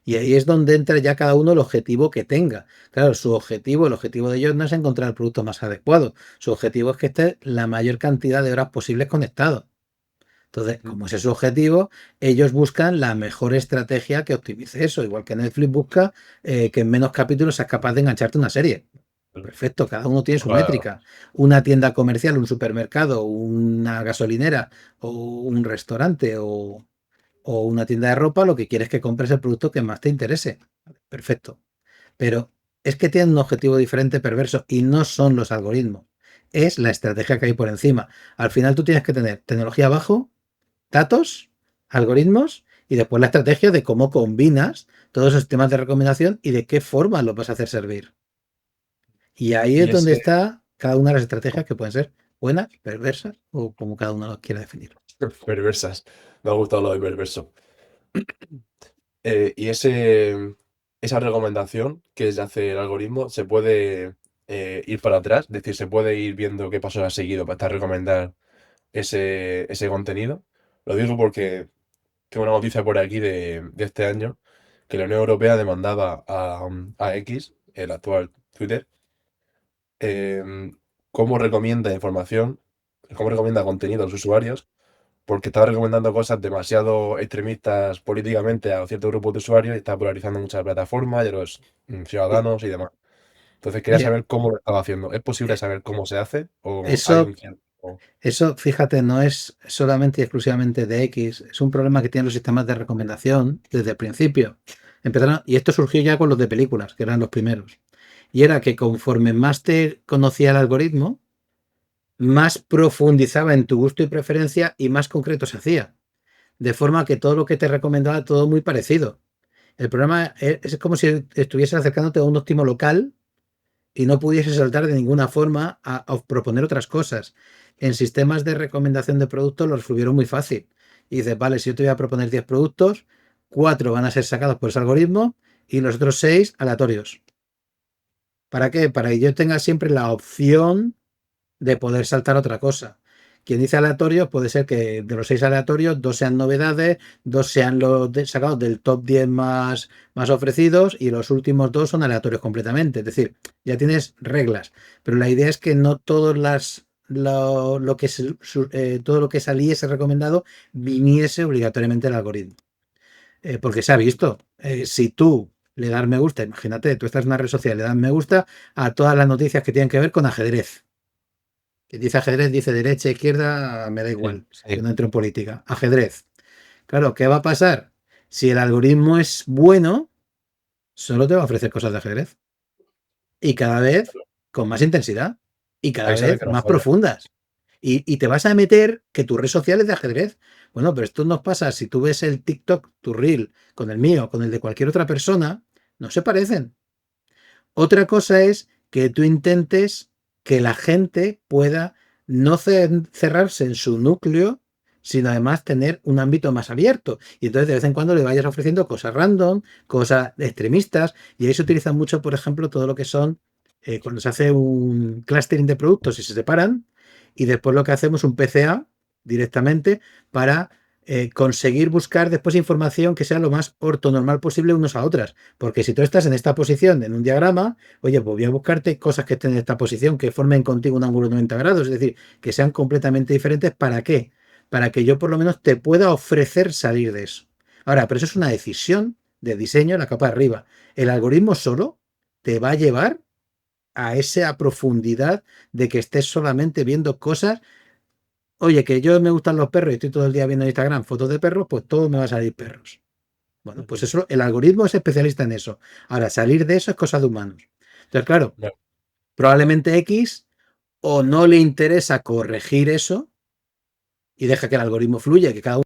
Y ahí es donde entra ya cada uno el objetivo que tenga. Claro, el objetivo de ellos no es encontrar el producto más adecuado. Su objetivo es que esté la mayor cantidad de horas posibles conectado. Entonces, Mm. como ese es su objetivo, ellos buscan la mejor estrategia que optimice eso, igual que Netflix busca que en menos capítulos seas capaz de engancharte una serie. Perfecto, cada uno tiene su Claro. métrica. Una tienda comercial, un supermercado, una gasolinera o un restaurante o una tienda de ropa, lo que quieres es que compres el producto que más te interese. Perfecto. Pero es que tienen un objetivo diferente perverso y no son los algoritmos. Es la estrategia que hay por encima. Al final tú tienes que tener tecnología abajo, datos, algoritmos y después la estrategia de cómo combinas todos esos sistemas de recomendación y de qué forma los vas a hacer servir. Y ahí es Y donde ese está cada una de las estrategias que pueden ser buenas, perversas o como cada uno lo quiera definir. perversas. Me ha gustado lo de perverso. Y esa recomendación que se hace el algoritmo se puede ir para atrás, es decir, se puede ir viendo qué pasos ha seguido para estar recomendar ese contenido. Lo digo porque tengo una noticia por aquí de este año que la Unión Europea demandaba a X, el actual Twitter, em, cómo recomienda información, cómo recomienda contenido a los usuarios porque estaba recomendando cosas demasiado extremistas políticamente a ciertos grupos de usuarios y estaba polarizando muchas plataformas y a los Sí. ciudadanos y demás. Entonces quería Mira, saber cómo lo estaba haciendo. ¿Es posible eh, saber cómo se hace o hay eso, un cierto... eso, fíjate, no es solamente y exclusivamente de X, es un problema que tienen los sistemas de recomendación desde el principio. Y esto surgió ya con los de películas, que eran los primeros. Y era que conforme más te conocía el algoritmo, más profundizaba en tu gusto y preferencia y más concreto se hacía. De forma que todo lo que te recomendaba, todo muy parecido. El problema es como si estuvieses acercándote a un óptimo local y no pudieses saltar de ninguna forma a proponer otras cosas. En sistemas de recomendación de productos los resolvieron muy fácil. Y dices, vale, si yo te voy a proponer 10 productos, 4 van a ser sacados por ese algoritmo y los otros 6 aleatorios. ¿Para qué? Para que yo tenga siempre la opción de poder saltar otra cosa. Quien dice aleatorio puede ser que de los 6 aleatorios, 2 sean novedades, 2 sean los sacados del top 10 más ofrecidos y los últimos 2 son aleatorios completamente. Es decir, ya tienes reglas, pero la idea es que no todas lo que todo lo que saliese recomendado viniese obligatoriamente al algoritmo. Porque se ha visto, si tú le das me gusta, imagínate, tú estás en una red social, le das me gusta a todas las noticias que tienen que ver con ajedrez. Que dice ajedrez, dice derecha, izquierda, me da Sí, igual. Yo sí. no entro en política. Ajedrez. Claro, ¿qué va a pasar? Si el algoritmo es bueno, solo te va a ofrecer cosas de ajedrez. Y cada vez con más intensidad. Y cada Ahí sabe vez que no más falla. profundas. Y te vas a meter que tu red social es de ajedrez. Bueno, pero esto nos pasa si tú ves el TikTok, tu reel, con el mío, con el de cualquier otra persona, no se parecen. Otra cosa es que tú intentes que la gente pueda no cerrarse en su núcleo, sino además tener un ámbito más abierto. Y entonces de vez en cuando le vayas ofreciendo cosas random, cosas extremistas, y ahí se utiliza mucho, por ejemplo, todo lo que son, cuando se hace un clustering de productos y se separan, y después lo que hacemos es un PCA, directamente para conseguir buscar después información que sea lo más ortonormal posible unos a otras. Porque si tú estás en esta posición en un diagrama, oye, pues voy a buscarte cosas que estén en esta posición, que formen contigo un ángulo de 90 grados, es decir, que sean completamente diferentes. ¿Para qué? Para que yo por lo menos te pueda ofrecer salir de eso. Ahora, pero eso es una decisión de diseño en la capa de arriba. El algoritmo solo te va a llevar a esa profundidad de que estés solamente viendo cosas. Oye, que yo me gustan los perros y estoy todo el día viendo en Instagram fotos de perros, pues todo me va a salir perros. Bueno, pues eso, el algoritmo es especialista en eso. Ahora, salir de eso es cosa de humanos. Entonces, claro, Ya. probablemente X o no le interesa corregir eso y deja que el algoritmo fluya, que cada uno,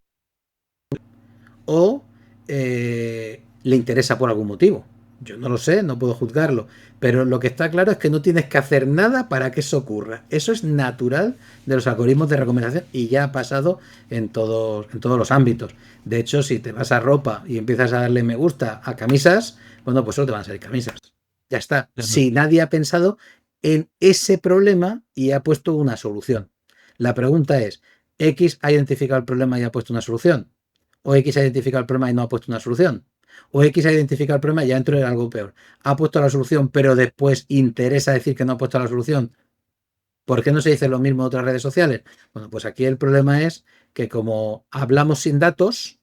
o le interesa por algún motivo. Yo no lo sé, no puedo juzgarlo, pero lo que está claro es que no tienes que hacer nada para que eso ocurra. Eso es natural de los algoritmos de recomendación y ya ha pasado en todos los ámbitos. De hecho, si te vas a ropa y empiezas a darle me gusta a camisas, bueno, pues solo te van a salir camisas. Ya está. Ujú. Si nadie ha pensado en ese problema y ha puesto una solución. La pregunta es, ¿X ha identificado el problema y ha puesto una solución? ¿O X ha identificado el problema y no ha puesto una solución? ¿O X ha identificado el problema y ya entró en algo peor? Ha puesto la solución, pero después interesa decir que no ha puesto la solución. ¿Por qué no se dice lo mismo en otras redes sociales? Bueno, pues aquí el problema es que como hablamos sin datos,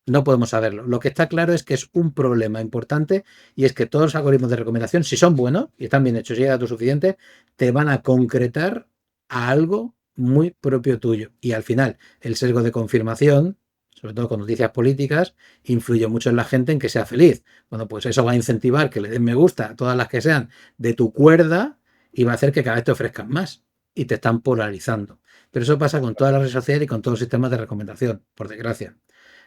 no podemos saberlo. Lo que está claro es que es un problema importante y es que todos los algoritmos de recomendación, si son buenos y están bien hechos y hay datos suficientes, te van a concretar a algo muy propio tuyo. Y al final, el sesgo de confirmación, sobre todo con noticias políticas, influye mucho en la gente en que sea feliz. Bueno, pues eso va a incentivar que le den me gusta a todas las que sean de tu cuerda y va a hacer que cada vez te ofrezcan más y te están polarizando. Pero eso pasa con todas las redes sociales y con todos los sistemas de recomendación, por desgracia.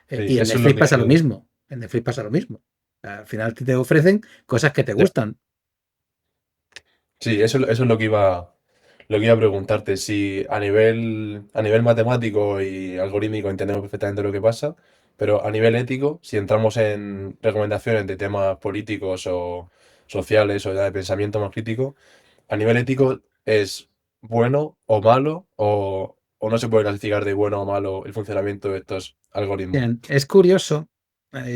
Sí, Y en eso es lo Netflix pasa lo que... mismo. En Netflix pasa lo mismo. Al final te ofrecen cosas que te Ya. gustan. Sí, eso es lo que iba a preguntarte. Si a nivel matemático y algorítmico entendemos perfectamente lo que pasa, pero a nivel ético, si entramos en recomendaciones de temas políticos o sociales o ya de pensamiento más crítico, a nivel ético es bueno o malo o no se puede clasificar de bueno o malo el funcionamiento de estos algoritmos. Bien, es curioso.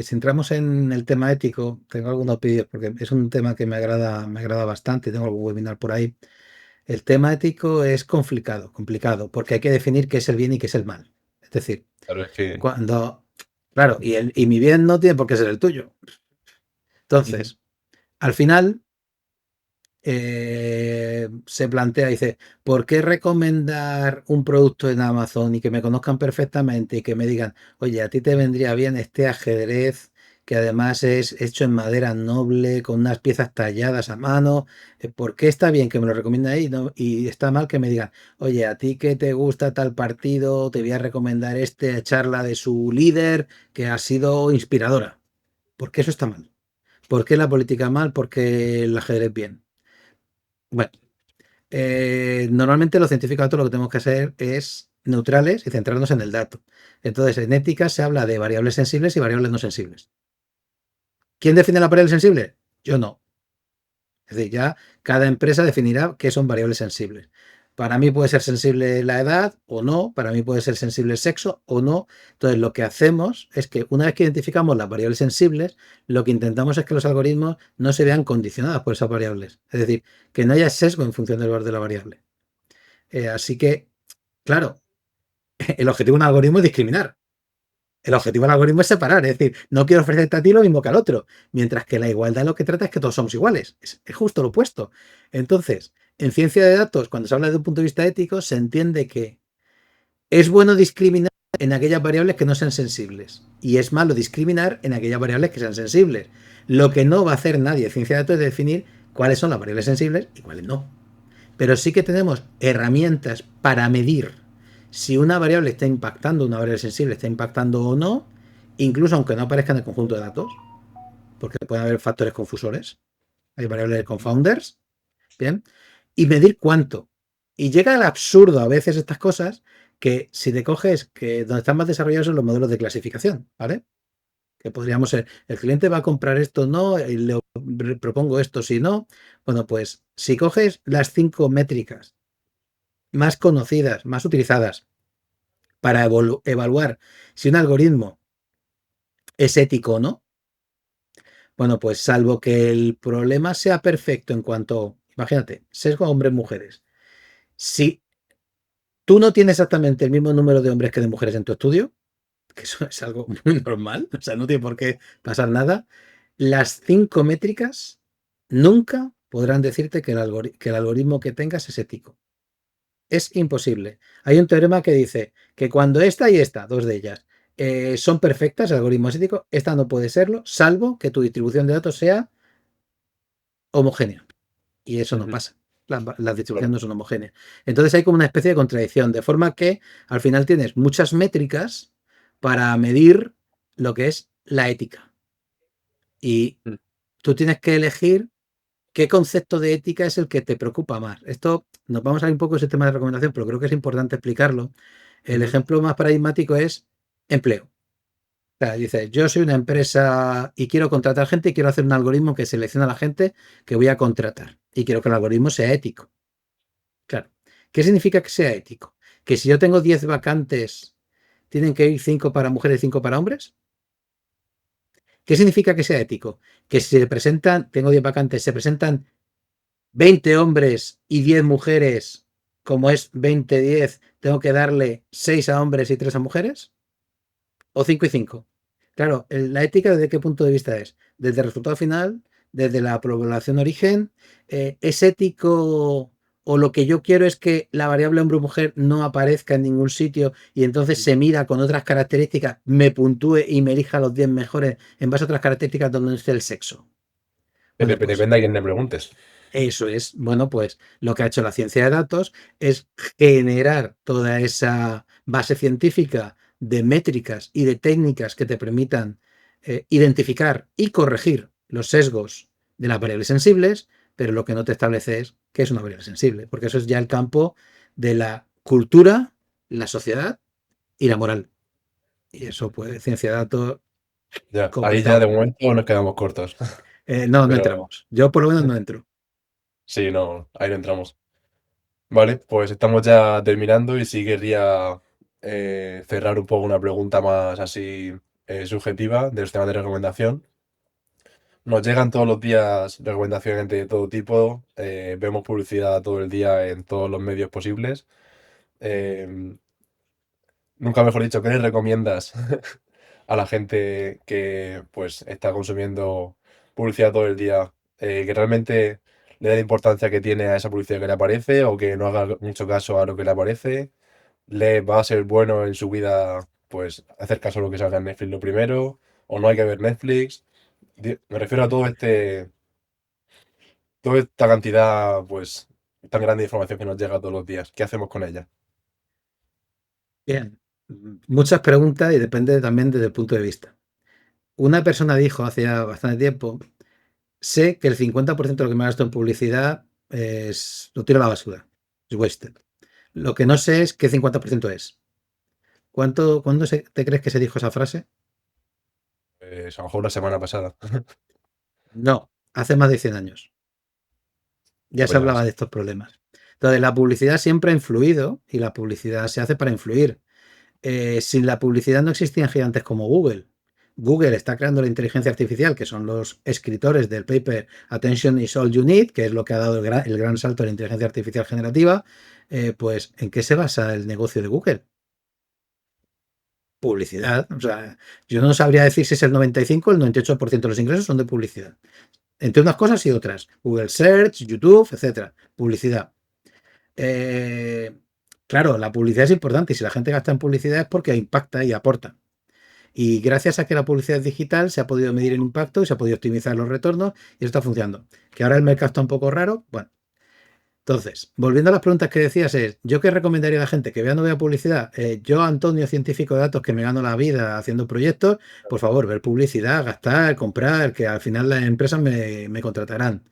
Si entramos en el tema ético, tengo algunos vídeos porque es un tema que me agrada bastante. Tengo algún webinar por ahí. El tema ético es complicado, porque hay que definir qué es el bien y qué es el mal. Es decir, Claro, es que... cuando, claro, y mi bien no tiene por qué ser el tuyo. Ujú. Entonces, al final, se plantea, dice, ¿por qué recomendar un producto en Amazon y que me conozcan perfectamente y que me digan, oye, a ti te vendría bien este ajedrez que además es hecho en madera noble, con unas piezas talladas a mano? ¿Por qué está bien que me lo recomienden ahí y está mal que me digan, oye, a ti que te gusta tal partido, te voy a recomendar esta charla de su líder que ha sido inspiradora? ¿Por qué eso está mal? ¿Por qué la política mal? ¿Por qué el ajedrez bien? Bueno, normalmente los científicos datos lo que tenemos que hacer es neutrales y centrarnos en el dato. Entonces, en ética se habla de variables sensibles y variables no sensibles. ¿Quién define la variable sensible? Yo no. Es decir, ya cada empresa definirá qué son variables sensibles. Para mí puede ser sensible la edad o no, para mí puede ser sensible el sexo o no. Entonces, lo que hacemos es que una vez que identificamos las variables sensibles, lo que intentamos es que los algoritmos no se vean condicionados por esas variables. Es decir, que no haya sesgo en función del valor de la variable. Así que, claro, el objetivo de un algoritmo es discriminar. El objetivo del algoritmo es separar, es decir, no quiero ofrecerte a ti lo mismo que al otro, mientras que la igualdad lo que trata es que todos somos iguales. Es justo lo opuesto. Entonces, en ciencia de datos, cuando se habla desde un punto de vista ético, se entiende que es bueno discriminar en aquellas variables que no sean sensibles y es malo discriminar en aquellas variables que sean sensibles. Lo que no va a hacer nadie en ciencia de datos es definir cuáles son las variables sensibles y cuáles no. Pero sí que tenemos herramientas para medir si una variable está impactando, una variable sensible está impactando o no, incluso aunque no aparezca en el conjunto de datos, porque pueden haber factores confusores, hay variables confounders, ¿bien? Y medir cuánto. Y llega al absurdo a veces estas cosas que si te coges que donde están más desarrollados son los modelos de clasificación, ¿vale? Que podríamos ser, el cliente va a comprar esto, no, y le propongo esto, si no. Bueno, pues si coges las 5 métricas más conocidas, más utilizadas para evaluar si un algoritmo es ético o no. Bueno, pues salvo que el problema sea perfecto en cuanto, imagínate, sesgo a hombres-mujeres. Si tú no tienes exactamente el mismo número de hombres que de mujeres en tu estudio, que eso es algo muy normal, o sea, no tiene por qué pasar nada, las 5 métricas nunca podrán decirte que el algoritmo que tengas es ético. Es imposible. Hay un teorema que dice que cuando esta y esta, dos de ellas, son perfectas, el algoritmo es ético, esta no puede serlo, salvo que tu distribución de datos sea homogénea. Y eso no Ujú. pasa. Las distribuciones Claro. no son homogéneas. Entonces hay como una especie de contradicción, de forma que al final tienes muchas métricas para medir lo que es la ética. Y Mm. tú tienes que elegir qué concepto de ética es el que te preocupa más. Esto nos vamos a ir un poco de ese tema de recomendación, pero creo que es importante explicarlo. El Ujú. ejemplo más paradigmático es empleo. O sea, dice, yo soy una empresa y quiero contratar gente y quiero hacer un algoritmo que selecciona a la gente que voy a contratar. Y quiero que el algoritmo sea ético. Claro. ¿Qué significa que sea ético? Que si yo tengo 10 vacantes, ¿tienen que ir 5 para mujeres y 5 para hombres? ¿Qué significa que sea ético? Que si se presentan, tengo 10 vacantes, se presentan 20 hombres y 10 mujeres, como es 20-10, tengo que darle 6 a hombres y 3 a mujeres, o 5 y 5. Claro, la ética desde qué punto de vista es, desde el resultado final, desde la población origen, es ético o lo que yo quiero es que la variable hombre o mujer no aparezca en ningún sitio y entonces se mira con otras características, me puntúe y me elija los 10 mejores en base a otras características donde no esté el sexo. Bueno, pues Depende a quién le preguntes. eso es, bueno, pues lo que ha hecho la ciencia de datos es generar toda esa base científica de métricas y de técnicas que te permitan identificar y corregir los sesgos de las variables sensibles, pero lo que no te establece es qué es una variable sensible, porque eso es ya el campo de la cultura, la sociedad y la moral. Y eso, pues, ciencia de datos Ya, ahí ya de complicado. momento nos quedamos cortos. No, no Pero entramos. Yo por lo menos no entro. sí, no, ahí no entramos. Vale, pues estamos ya terminando y sí querría cerrar un poco una pregunta más así subjetiva de los temas de recomendación. Nos llegan todos los días recomendaciones de todo tipo, vemos publicidad todo el día en todos los medios posibles. Eh, Nunca mejor dicho, ¿qué les recomiendas a la gente que pues está consumiendo publicidad todo el día? Que realmente le dé la importancia que tiene a esa publicidad que le aparece o que no haga mucho caso a lo que le aparece. ¿Le va a ser bueno en su vida pues hacer caso a lo que salga en Netflix lo primero? ¿O no hay que ver Netflix? Me refiero a toda esta cantidad pues tan grande de información que nos llega todos los días. ¿Qué hacemos con ella? Bien, muchas preguntas y depende también desde el punto de vista. Una persona dijo hace ya bastante tiempo, sé que el 50% de lo que me gasto en publicidad lo tiro a la basura, es wasted. Lo que no sé es qué 50% es. ¿Cuándo te crees que se dijo esa frase? A lo mejor la semana pasada. No, hace más de 100 años. Ya Pues se ya hablaba ves. de estos problemas. Entonces, la publicidad siempre ha influido y la publicidad se hace para influir. Sin la publicidad no existían gigantes como Google. Google está creando la inteligencia artificial, que son los escritores del paper Attention is all you need, que es lo que ha dado el gran salto de la inteligencia artificial generativa. Pues, ¿en qué se basa el negocio de Google? Publicidad. O sea, yo no sabría decir si es el 95 o el 98% de los ingresos son de publicidad. Entre unas cosas y otras. Google Search, YouTube, etcétera. Publicidad. Eh, claro, la publicidad es importante y si la gente gasta en publicidad es porque impacta y aporta. Y gracias a que la publicidad es digital se ha podido medir el impacto y se ha podido optimizar los retornos y eso está funcionando. Que ahora el mercado está un poco raro. Bueno, entonces, volviendo a las preguntas que decías, ¿yo qué recomendaría a la gente? Que vea no vea publicidad. Yo, Antonio, científico de datos, que me gano la vida haciendo proyectos, por favor, ver publicidad, gastar, comprar, que al final las empresas me contratarán.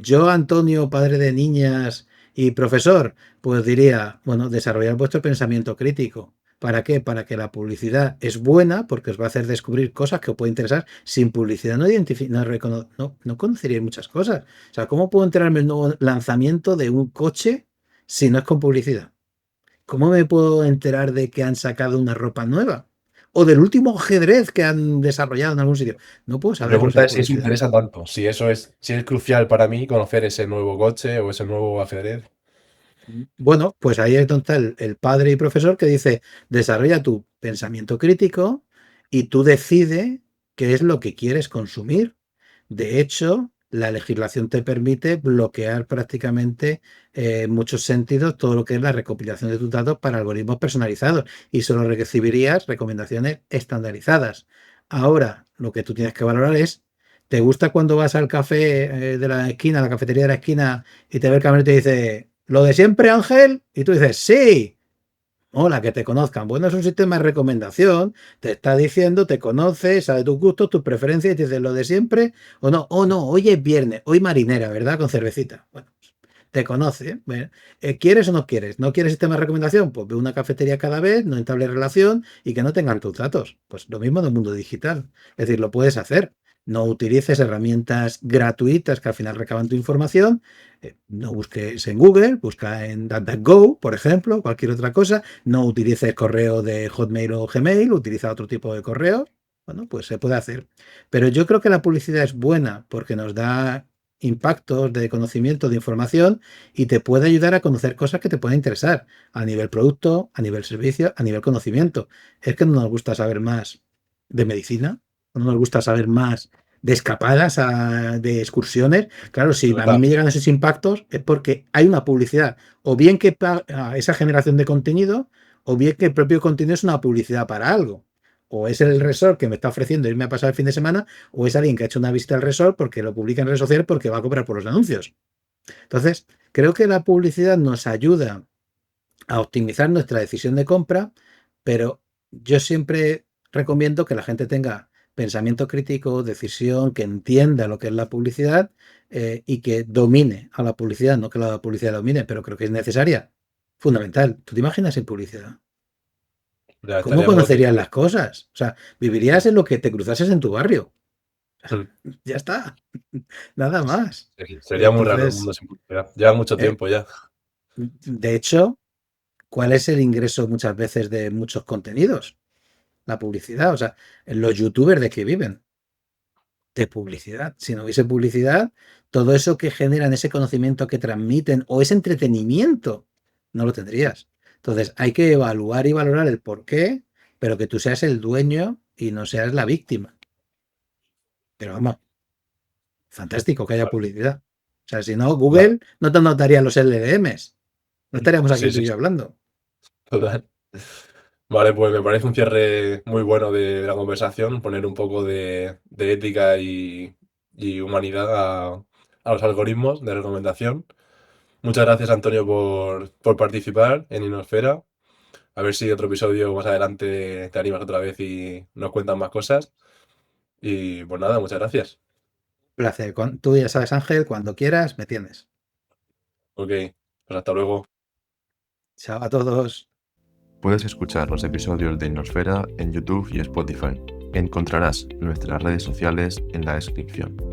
Yo, Antonio, padre de niñas y profesor, pues diría, bueno, desarrollar vuestro pensamiento crítico. ¿Para qué? Para que la publicidad es buena porque os va a hacer descubrir cosas que os pueden interesar. Sin publicidad no conoceríais muchas cosas. O sea, ¿cómo puedo enterarme el nuevo lanzamiento de un coche si no es con publicidad? ¿Cómo me puedo enterar de que han sacado una ropa nueva? O del último ajedrez que han desarrollado en algún sitio. No puedo La saberlo pregunta sin es si eso publicidad. interesa tanto, si es crucial para mí conocer ese nuevo coche o ese nuevo ajedrez. Bueno, pues ahí es donde está el padre y profesor que dice, desarrolla tu pensamiento crítico y tú decides qué es lo que quieres consumir. De hecho, la legislación te permite bloquear prácticamente en muchos sentidos todo lo que es la recopilación de tus datos para algoritmos personalizados y solo recibirías recomendaciones estandarizadas. Ahora, lo que tú tienes que valorar es, ¿te gusta cuando vas al café de la esquina, a la cafetería de la esquina y te ve el camarero y te dice, ¿lo de siempre, Ángel? Y tú dices, sí. Hola, que te conozcan. Bueno, es un sistema de recomendación, te está diciendo, te conoce, sabe tus gustos, tus preferencias y te dice lo de siempre o no, hoy es viernes, hoy marinera, ¿verdad? Con cervecita. Bueno, te conoce. Bueno, ¿quieres o no quieres? ¿No quieres sistema de recomendación? Pues ve una cafetería cada vez, no entables relación y que no tengan tus datos. Pues lo mismo en el mundo digital. Es decir, lo puedes hacer. No utilices herramientas gratuitas que al final recaban tu información. No busques en Google, busca en DuckDuckGo, por ejemplo, cualquier otra cosa. No utilices correo de Hotmail o Gmail, utiliza otro tipo de correo. Bueno, pues se puede hacer. Pero yo creo que la publicidad es buena porque nos da impactos de conocimiento, de información y te puede ayudar a conocer cosas que te pueden interesar a nivel producto, a nivel servicio, a nivel conocimiento. Es que no nos gusta saber más de medicina, no nos gusta saber más de escapadas, de excursiones. Claro, si a mí ¿Verdad? me llegan esos impactos es porque hay una publicidad, o bien que esa generación de contenido, o bien que el propio contenido es una publicidad para algo. O es el resort que me está ofreciendo irme a pasar el fin de semana, o es alguien que ha hecho una visita al resort porque lo publica en redes sociales porque va a cobrar por los anuncios. Entonces, creo que la publicidad nos ayuda a optimizar nuestra decisión de compra, pero yo siempre recomiendo que la gente tenga pensamiento crítico, decisión, que entienda lo que es la publicidad y que domine a la publicidad, no que la publicidad domine, pero creo que es necesaria, fundamental. ¿Tú te imaginas sin publicidad? Ya ¿Cómo estaríamos conocerías diciendo. las cosas? O sea, vivirías en lo que te cruzases en tu barrio. Mm. Ya está, nada más. Sería muy raro el mundo Entonces, sin publicidad. Lleva mucho eh, tiempo ya. de hecho, ¿cuál es el ingreso muchas veces de muchos contenidos? La publicidad, o sea, los youtubers de qué viven, de publicidad. Si no hubiese publicidad, todo eso que generan, ese conocimiento que transmiten o ese entretenimiento, no lo tendrías. Entonces, hay que evaluar y valorar el por qué, pero que tú seas el dueño y no seas la víctima. Pero vamos, fantástico que haya Vale, publicidad. O sea, si no, vale. Google no te notaría los LLMs. No estaríamos aquí Sí, tú sí, y yo sí, hablando. total. Vale, pues me parece un cierre muy bueno de la conversación, poner un poco de ética y humanidad a los algoritmos de recomendación. Muchas gracias, Antonio, por participar en Inosfera. A ver si otro episodio más adelante te animas otra vez y nos cuentas más cosas. Y pues nada, muchas gracias. Placer. Tú ya sabes, Ángel, cuando quieras, me tienes. Ok, pues hasta luego. Chao a todos. Puedes escuchar los episodios de Inosfera en YouTube y Spotify. Encontrarás nuestras redes sociales en la descripción.